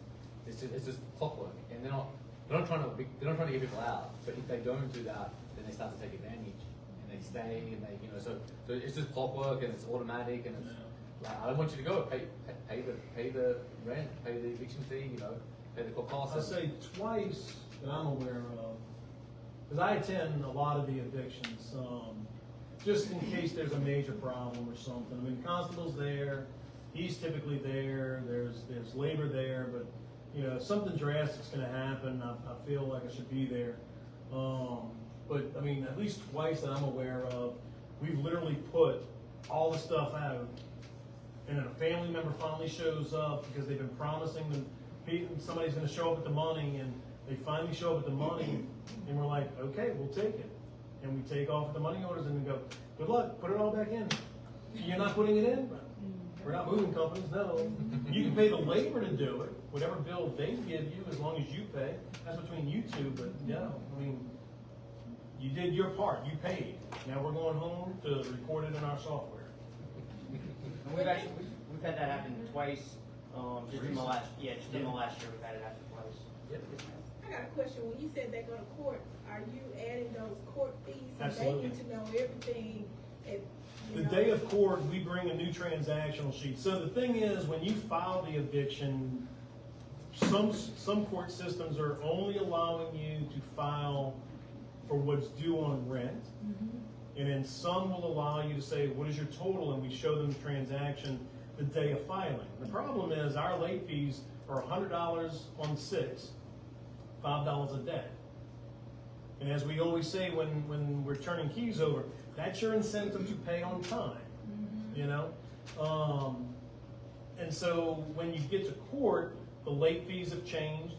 it's just clockwork, and they're not trying to get people out, but if they don't do that, then they start to take advantage, and they stay, and they, you know, so it's just clockwork, and it's automatic, and it's like, I don't want you to go. Pay the rent, pay the eviction fee, you know, pay the cost. I'll say twice that I'm aware of, because I attend a lot of the evictions, just in case there's a major problem or something. I mean, the constable's there, he's typically there, there's labor there, but, you know, if something drastic's gonna happen, I feel like I should be there. But, I mean, at least twice that I'm aware of, we've literally put all the stuff out, and then a family member finally shows up because they've been promising them somebody's going to show up with the money, and they finally show up with the money, and we're like, okay, we'll take it. And we take off the money orders and we go, good luck, put it all back in. You're not putting it in? We're not moving companies, no. You can pay the labor to do it, whatever bill they give you, as long as you pay. That's between you two, but no, I mean, you did your part, you paid. Now we're going home to record it in our software. And we've had that happen twice, just in the last year we've had it happen twice. I got a question. When you said they go to court, are you adding those court fees? And Absolutely. they get to know everything. The day of court, we bring a new transactional sheet. So the thing is, when you file the eviction, some court systems are only allowing you to file for what's due on rent. And then some will allow you to say, what is your total? And we show them the transaction the day of filing. The problem is our late fees are $100 on 6, $5 a day. And as we always say when we're turning keys over, that's your incentive to pay on time, you know? And so when you get to court, the late fees have changed.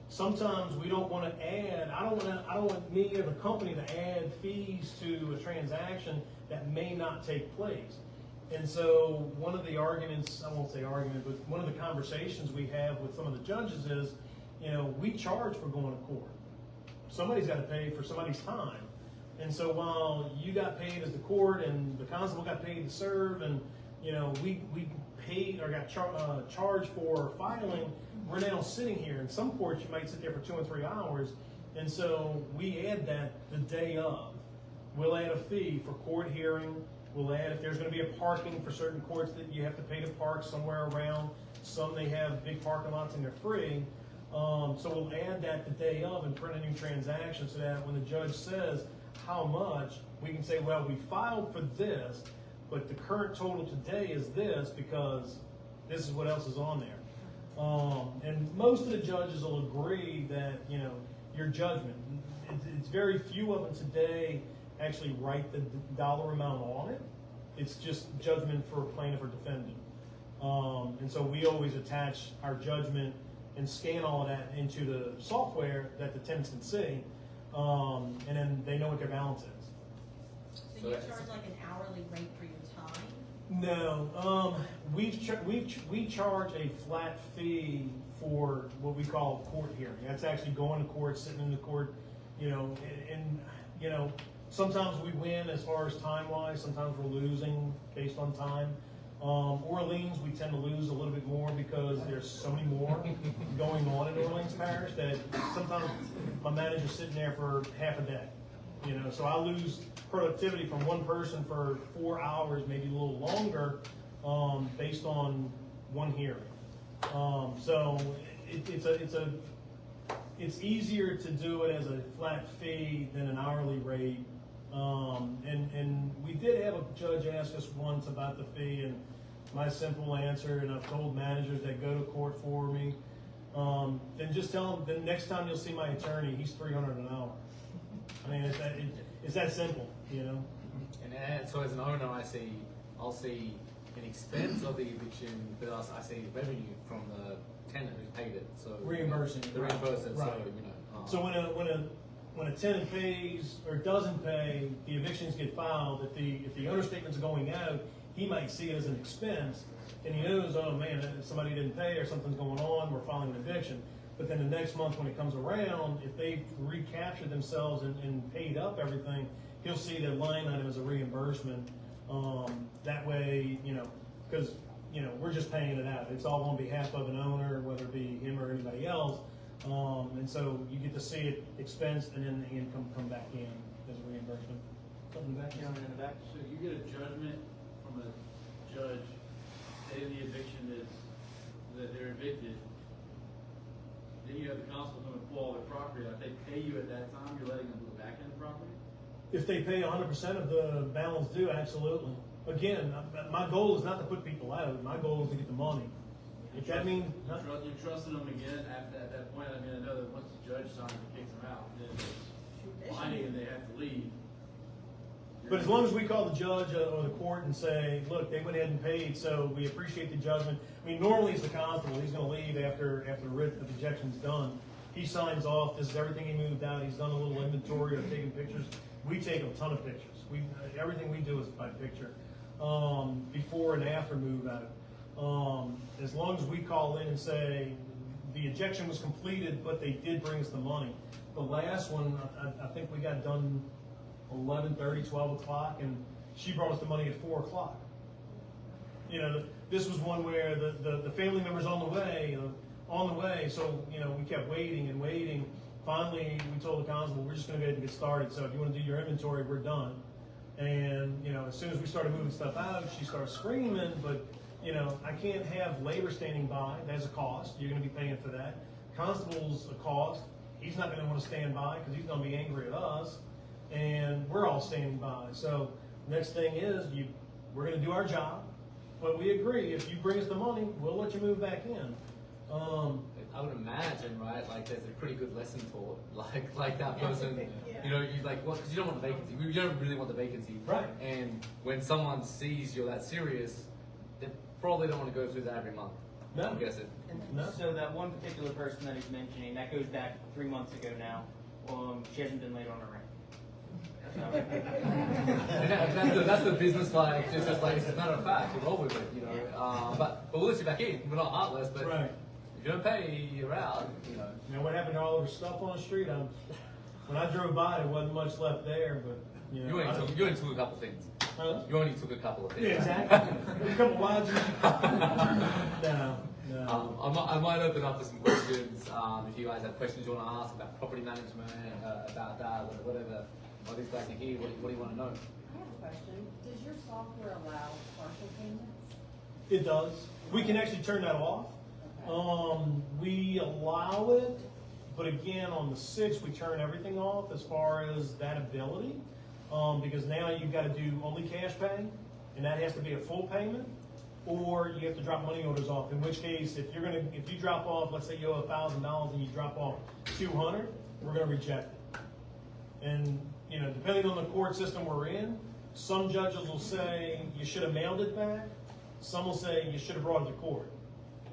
Sometimes we don't want to add, I don't want me or the company to add fees to a transaction that may not take place. And so one of the arguments, I won't say argument, but one of the conversations we have with some of the judges is, you know, we charge for going to court. Somebody's got to pay for somebody's time. And so while you got paid as the court and the constable got paid to serve, and, you know, we paid or got charged for filing, we're now sitting here. In some courts, you might sit there for 2 and 3 hours. And so we add that the day of. We'll add a fee for court hearing. We'll add, if there's going to be a parking for certain courts that you have to pay to park somewhere around. Some they have big parking lots and they're free. So we'll add that the day of and print a new transaction so that when the judge says how much, we can say, well, we filed for this, but the current total today is this because this is what else is on there. And most of the judges will agree that, you know, your judgment, it's very few of them today actually write the dollar amount on it. It's just judgment for plaintiff or defendant. And so we always attach our judgment and scan all of that into the software that the tenants can see, and then they know what their balance is. So you charge like an hourly rate for your time? No, we charge a flat fee for what we call a court hearing. That's actually going to court, sitting in the court, you know, and you know, sometimes we win as far as time-wise, sometimes we're losing based on time. Orleans, we tend to lose a little bit more because there's so many more going on in Orleans Parish that sometimes my manager's sitting there for half a day. You know, so I lose productivity from one person for 4 hours, maybe a little longer, based on one hearing. So it's easier to do it as a flat fee than an hourly rate. And we did have a judge ask us once about the fee, and my simple answer, and I've told managers that go to court for me, then just tell them, the next time you'll see my attorney, he's $300 an hour. I mean, it's that simple, you know? And so as an owner, I'll see an expense of the eviction, but also I see revenue from the tenant who's paid it. So Reimbursing. the reimbursement. Right. So you know. So when a tenant pays or doesn't pay, the evictions get filed. If the owner statement's going out, he might see it as an expense, and he knows, oh man, somebody didn't pay or something's going on, we're filing an eviction. But then the next month when it comes around, if they've recaptured themselves and paid up everything, he'll see that line item as a reimbursement. That way, you know, because, you know, we're just paying it out. It's all on behalf of an owner, whether it be him or anybody else. And so you get to see it expensed and then the income come back in as a reimbursement. Something back here in the back. So you get a judgment from a judge stating the eviction is that they're evicted. Then you have the constable come and pull all their property out. If they pay you at that time, you're letting them go back in the property? If they pay 100% of the balance due, absolutely. Again, my goal is not to put people out. My goal is to get the money. If that means You're trusting them again at that point. I mean, I know that once the judge signs and kicks them out, then it's binding and they have to leave. But as long as we call the judge or the court and say, look, they went ahead and paid, so we appreciate the judgment. I mean, normally it's the constable. He's going to leave after the writ of ejection's done. He signs off. This is everything he moved out. He's done a little inventory of taking pictures. We take a ton of pictures. Everything we do is by picture, before and after move out. As long as we call in and say the ejection was completed, but they did bring us the money. The last one, I think we got done 11:30, 12 o'clock, and she brought us the money at 4 o'clock. You know, this was one where the family member's on the way, so, you know, we kept waiting and waiting. Finally, we told the constable, we're just gonna go ahead and get started, so if you wanna do your inventory, we're done. And, you know, as soon as we started moving stuff out, she started screaming, but, you know, I can't have labor standing by. That's a cost. You're gonna be paying for that. Constable's a cost. He's not gonna wanna stand by, because he's gonna be angry at us. And we're all standing by. So next thing is we're going to do our job, but we agree if you bring us the money, we'll let you move back in. I would imagine, right? Like, there's a pretty good lesson taught. Like that person, Yeah. you know, you like, well, because you don't want the vacancy. You don't really want the vacancy, Right. And when someone sees you're that serious, they probably don't want to go through that every month. No. I'm guessing. No. So that one particular person that he's mentioning, that goes back 3 months ago now. She hasn't been late on her rent. And that's the business like. It's just like, it's a matter of fact. You roll with it, you know. But we'll let you back in. We're not heartless, but Right. if you don't pay, you're out. You know. You know what happened to all of her stuff on the street? When I drove by, there wasn't much left there, but you know. You only took a couple things. Huh? You only took a couple of things. Yeah, exactly. A couple wives. No. I might open up for some questions. If you guys have questions you want to ask about property management, about that, whatever. What is back in here? What do you want to know? I have a question. Does your software allow partial payments? It does. We can actually turn that off. We allow it, but again, on the 6th, we turn everything off as far as that ability, because now you've got to do only cash pay, and that has to be a full payment. or you have to drop money orders off. In which case, if you drop off, let's say you owe $1,000 and you drop off 200, we're gonna reject it. And depending on the court system we're in, some judges will say you should have mailed it back. Some will say you should have brought it to court.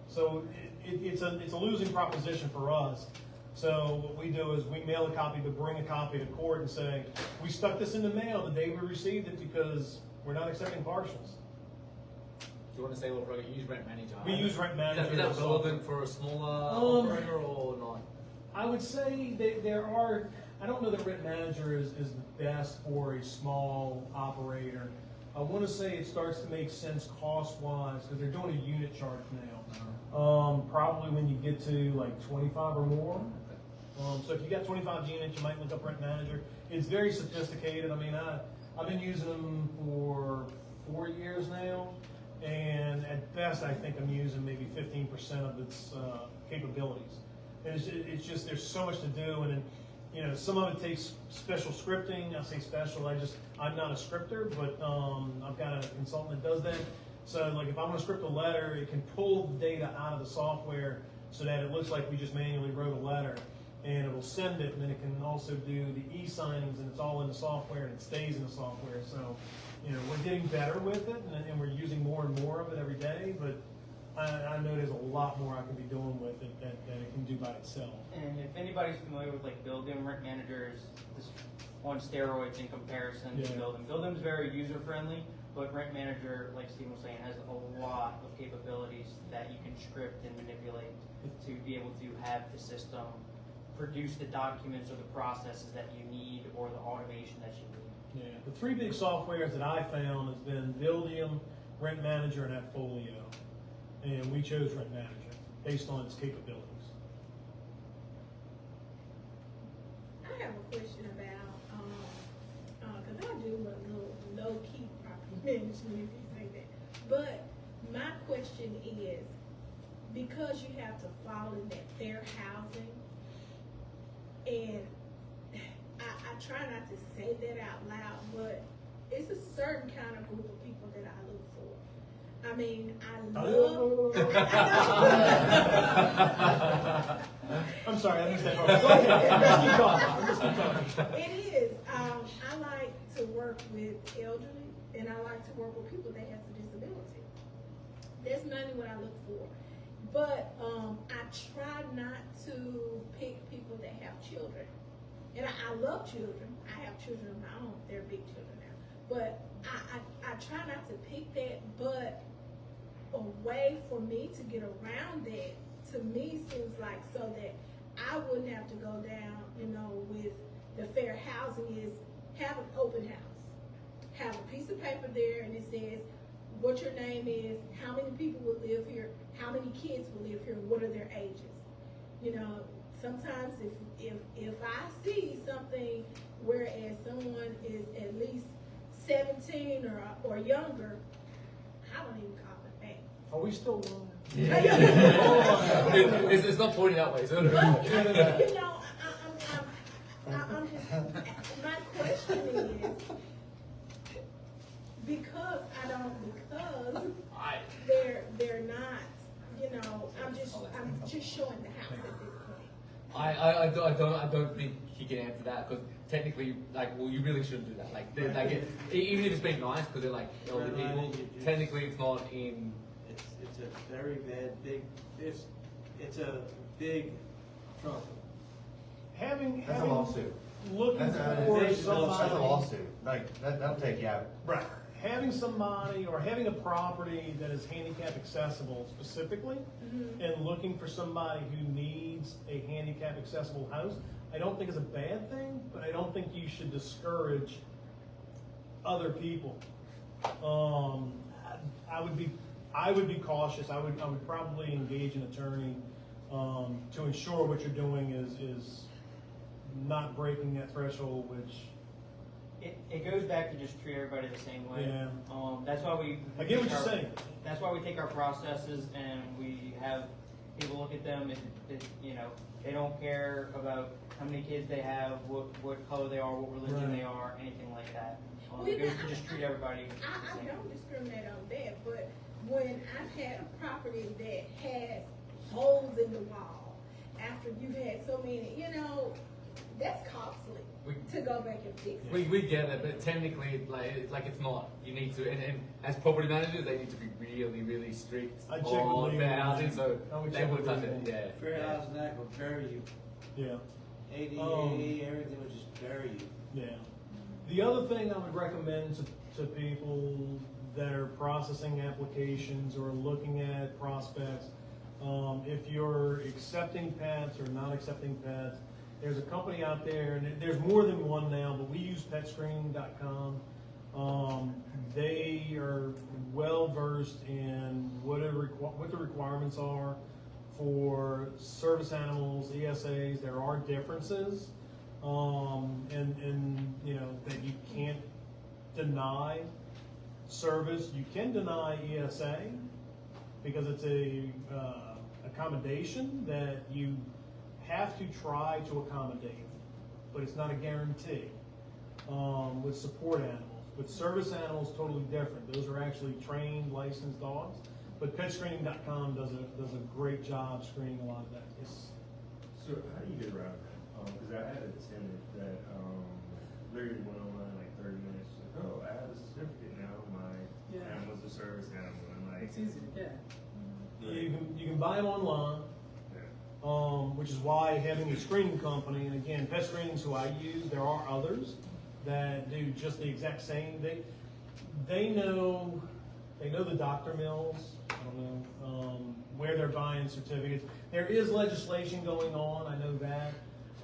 So it's a losing proposition for us. So what we do is we mail a copy, but bring a copy to court and say, we stuck this in the mail the day we received it because we're not accepting partials. Do you want to say, well, you use Rent Manager? We use Rent Manager. Is that relevant for a smaller operator or not? I would say that there are, I don't know that Rent Manager is the best for a small operator. I want to say it starts to make sense cost-wise because they're doing a unit charge now. Probably when you get to like 25 or more. So if you got 25 units, you might look up Rent Manager. It's very sophisticated. I mean, I've been using them for 4 years now, and at best, I think I'm using maybe 15% of its capabilities. And it's just there's so much to do, and then, some of it takes special scripting. I say special. I'm not a scripter, but I've got a consultant that does that. So like if I'm going to script a letter, it can pull the data out of the software so that it looks like we just manually wrote a letter, and it will send it, and then it can also do the e-signings, and it's all in the software, and it stays in the software. So, we're getting better with it, and we're using more and more of it every day, but I know there's a lot more I can be doing with it that it can do by itself. And if anybody's familiar with like Buildum, Rent Manager is on steroids in comparison to Buildum. Buildum's very user friendly, but Rent Manager, like Steve was saying, has a lot of capabilities that you can script and manipulate to be able to have the system produce the documents or the processes that you need or the automation that you need. Yeah, the three big softwares that I found has been Buildium, Rent Manager, and AppFolio. And we chose Rent Manager based on its capabilities. I have a question about, because I do a little low-key property management, if you say that. But my question is, because you have to fall in that fair housing, and I try not to say that out loud, but it's a certain kind of group of people that I look for. I mean, I love. I'm sorry, I missed that part. Go ahead. Just keep talking. It is. I like to work with elderly, and I like to work with people that have a disability. That's mainly what I look for. But I try not to pick people that have children. And I love children. I have children of my own. They're big children now. But I try not to pick that, but a way for me to get around that, to me, seems like so that I wouldn't have to go down, with the fair housing is have an open house. Have a piece of paper there and it says what your name is, how many people will live here, how many kids will live here, and what are their ages. Sometimes if I see something whereas someone is at least 17 or younger, I don't even call it that. Are we still on? It's not pointing that way, is it? But, I'm just, my question is, because they're not, I'm just showing the house at this point. I don't think he can answer that because technically, you really shouldn't do that. Even if it's being nice because they're like elderly people, technically it's not in. It's a very bad big. It's a big trouble. That's a lawsuit. Looking for That's somebody. a lawsuit. That'll take you out. Right. Having somebody or having a property that is handicap accessible specifically, and looking for somebody who needs a handicap accessible house, I don't think is a bad thing, but I don't think you should discourage other people. I would be cautious. I would probably engage an attorney to ensure what you're doing is not breaking that threshold, which. It goes back to just treat everybody the same way. Yeah. That's why we. I get what you're saying. That's why we take our processes and we have people look at them. They don't care about how many kids they have, what color they are, what religion they are, anything like that. Well, It was to just treat everybody the I same. don't discriminate on that, but when I've had a property that has holes in the wall, after you've had so many, that's costly to go back and fix it. We get it, but technically, like it's not. You need to, and as property managers, they need to be really, really strict I check on with fair legal. housing, so I would they check would with touch it. legal. Yeah. Fair yeah. Housing Act will bury you. Yeah. ADA, everything will just bury you. Yeah. The other thing I would recommend to people that are processing applications or looking at prospects, if you're accepting pets or not accepting pets, there's a company out there, and there's more than one now, but we use petscreening.com. They are well versed in what the requirements are for service animals, ESAs. There are differences, and that you can't deny service. You can deny ESA because it's a accommodation that you have to try to accommodate, but it's not a guarantee. With support animals. With service animals, totally different. Those are actually trained, licensed dogs. But petscreening.com does a great job screening a lot of that. So how do you get around that? Because I had a tenant that literally went online like 30 minutes. Like, oh, I have a certificate now. My animal's a service animal. And like, It's easy to get. You can buy them online, which is why having a screening company, and again, Pet Screening's who I use. There are others that do just the exact same. They know the doctor mills. I don't know where they're buying certificates. There is legislation going on. I know that.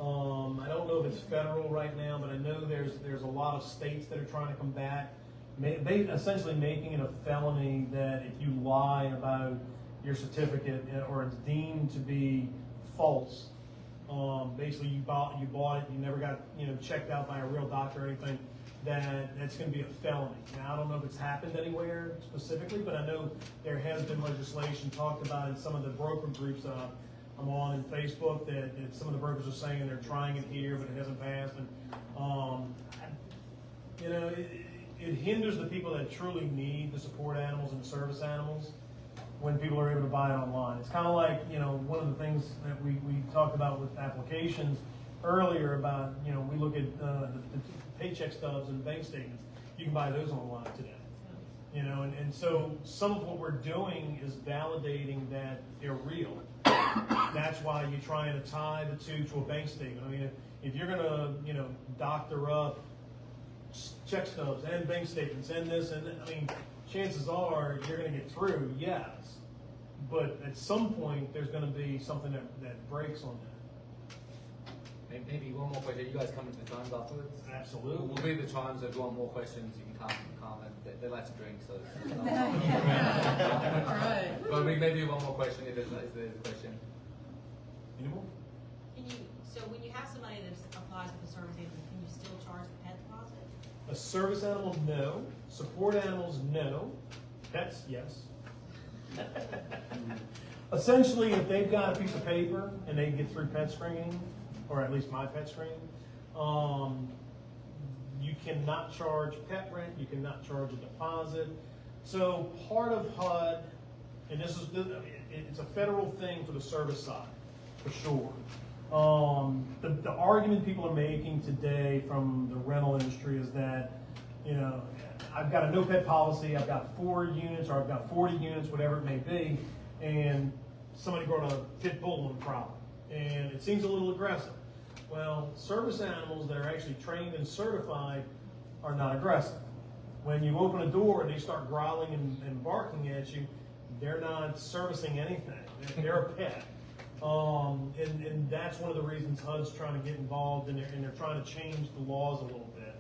I don't know if it's federal right now, but I know there's a lot of states that are trying to combat, essentially making it a felony that if you lie about your certificate or it's deemed to be false. Basically, you bought it, you never got checked out by a real doctor or anything. That's going to be a felony. Now, I don't know if it's happened anywhere specifically, but I know there has been legislation talked about in some of the broker groups that I'm on in Facebook that some of the brokers are saying they're trying it here, but it hasn't passed. And it hinders the people that truly need the support animals and the service animals when people are able to buy it online. It's kind of like, one of the things that we talked about with applications earlier about, we look at the paycheck stubs and bank statements. You can buy those online today. And so some of what we're doing is validating that they're real. That's why you're trying to tie the two to a bank statement. I mean, if you're gonna, doctor up check stubs and bank statements and this and that, I mean, chances are you're gonna get through, yes. But at some point, there's gonna be something that breaks on that. Maybe one more question. You guys come into the Chimes afterwards? Absolutely. We'll be the Chimes. If you want more questions, you can come. And they like to drink, so. All right. But we maybe one more question if there's a question. Any more? So when you have somebody that applies for the service animal, can you still charge the pet deposit? A service animal, no. Support animals, no. Pets, yes. Essentially, if they've got a piece of paper and they get through pet screening, or at least my pet screening, you cannot charge pet rent, you cannot charge a deposit. So part of HUD, and it's a federal thing for the service side, for sure. The argument people are making today from the rental industry is that, I've got a no pet policy, I've got 4 units, or I've got 40 units, whatever it may be, and somebody brought a pit bull on the property, and it seems a little aggressive. Well, service animals that are actually trained and certified are not aggressive. When you open a door and they start growling and barking at you, they're not servicing anything. They're a pet. And that's one of the reasons HUD's trying to get involved, and they're trying to change the laws a little bit.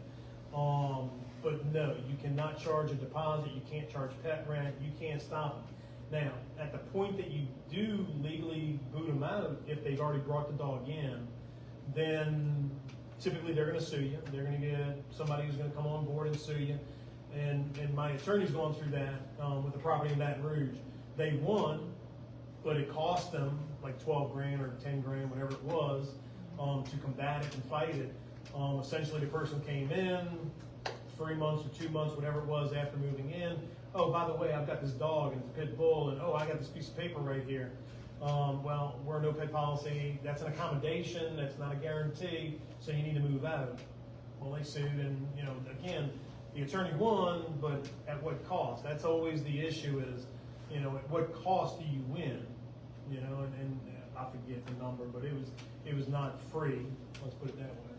But no, you cannot charge a deposit, you can't charge pet rent, you can't stop them. Now, at the point that you do legally boot them out, if they've already brought the dog in, then typically they're going to sue you. They're going to get somebody who's going to come on board and sue you. And my attorney's going through that with the property in Baton Rouge. They won, but it cost them like 12 grand or 10 grand, whatever it was, to combat it and fight it. Essentially, the person came in, 3 months or 2 months, whatever it was after moving in. Oh, by the way, I've got this dog and it's a pit bull, and oh, I got this piece of paper right here. Well, we're a no pet policy. That's an accommodation. That's not a guarantee. So you need to move out. Well, they sued, and you know, again, the attorney won, but at what cost? That's always the issue. Is, you know, at what cost do you win? You know, and I forget the number, but it was not free. Let's put it that way.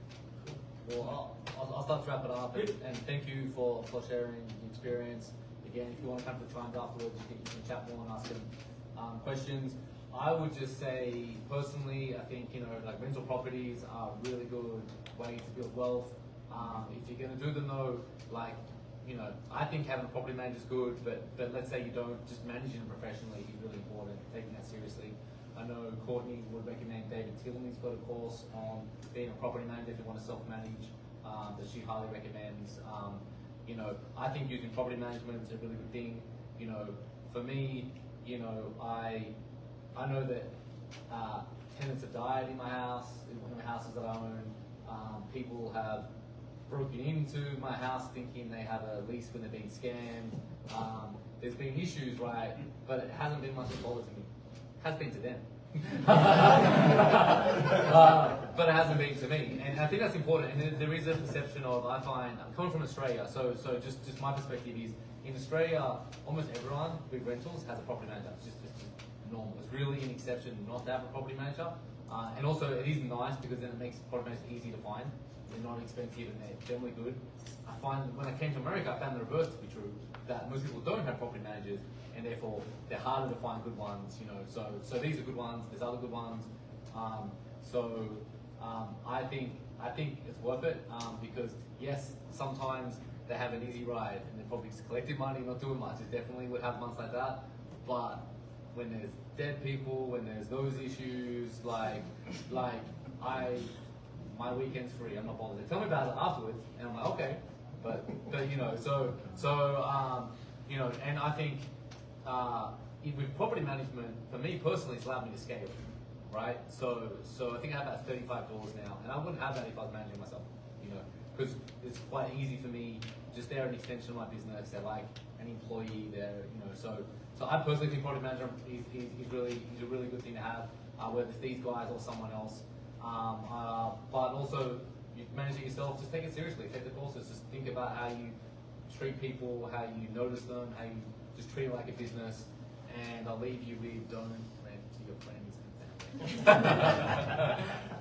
Well, I'll start to wrap it up, and thank you for sharing the experience. Again, if you want to come to Chimes afterwards, you can chat more and ask them questions. I would just say, personally, I think, you know, like rental properties are a really good way to build wealth. If you're going to do them though, like, you know, I think having a property manager is good, but let's say you don't, just managing it professionally is really important, taking that seriously. I know Courtney would recommend David Tillman's got a course on being a property manager if you want to self-manage, that she highly recommends. You know, I think using property management is a really good thing. You know, for me, you know, I know that tenants have died in my house, in one of the houses that I own. People have broken into my house thinking they have a lease when they're being scammed. There's been issues, right? But it hasn't been much of a bother to me. It has been to them. But it hasn't been to me. And I think that's important. And there is a perception of, I find, I'm coming from Australia, so just my perspective is, in Australia, almost everyone with rentals has a property manager. It's just normal. It's really an exception not to have a property manager. And also, it is nice because then it makes property managers easy to find. They're not expensive and they're generally good. I find when I came to America, I found the reverse to be true. That most people don't have property managers, and therefore they're harder to find good ones. You know, so these are good ones. There's other good ones. I think it's worth it because yes, sometimes they have an easy ride and they're probably just collecting money, not doing much. It definitely would have months like that, but when there's dead people, when there's those issues, like my weekend's free. I'm not bothered. They tell me about it afterwards, and I'm like, okay, but you know, you know, and I think with property management, for me personally, it's allowed me to scale, right? So I think I have about 35 doors now, and I wouldn't have that if I was managing myself, you know, because it's quite easy for me. Just they're an extension of my business. They're like an employee. They're, you know, so I personally think property management is a really good thing to have, whether it's these guys or someone else. But also, you manage it yourself. Just take it seriously. Take the courses. Just think about how you treat people, how you notice them, how you just treat it like a business. And I'll leave you with, don't rent to your friends and family.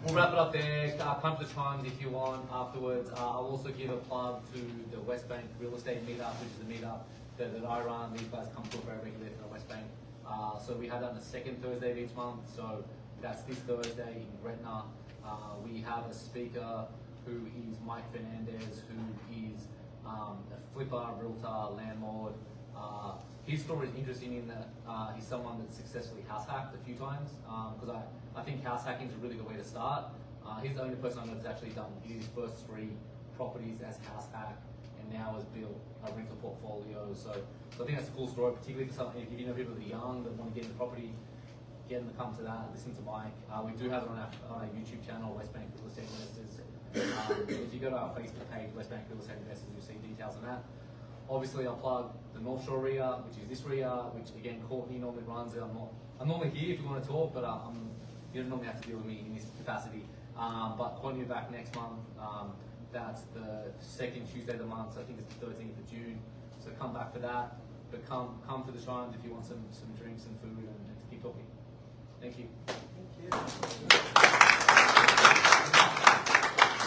We'll wrap it up there. Come to Chimes if you want afterwards. I'll also give a plug to the West Bank Real Estate Meetup, which is a meetup that I run. These guys come to very regularly from the West Bank. So we have that on the second Thursday of each month. So that's this Thursday in Gretna. We have a speaker who is Mike Fernandez, who is a flipper, realtor, landlord. His story is interesting in that he's someone that's successfully house hacked a few times, because I think house hacking is a really good way to start. He's the only person I know that's actually done his first 3 properties as house hack, and now has built a rental portfolio. So I think that's a cool story, particularly for something, if you know people that are young that want to get into property, get them to come to that, listen to Mike. We do have it on our YouTube channel, West Bank Real Estate Investors. If you go to our Facebook page, West Bank Real Estate Investors, you'll see details on that. Obviously, I'll plug the Northshore REIA, which is this REIA, which again Courtney normally runs it. I'm normally here if you want to talk, but you don't normally have to deal with me in this capacity. But Courtney will be back next month. That's the second Tuesday of the month, so I think it's the 13th of June. So come back for that. But come to the Chimes if you want some drinks and food and to keep talking. Thank you. Thank you.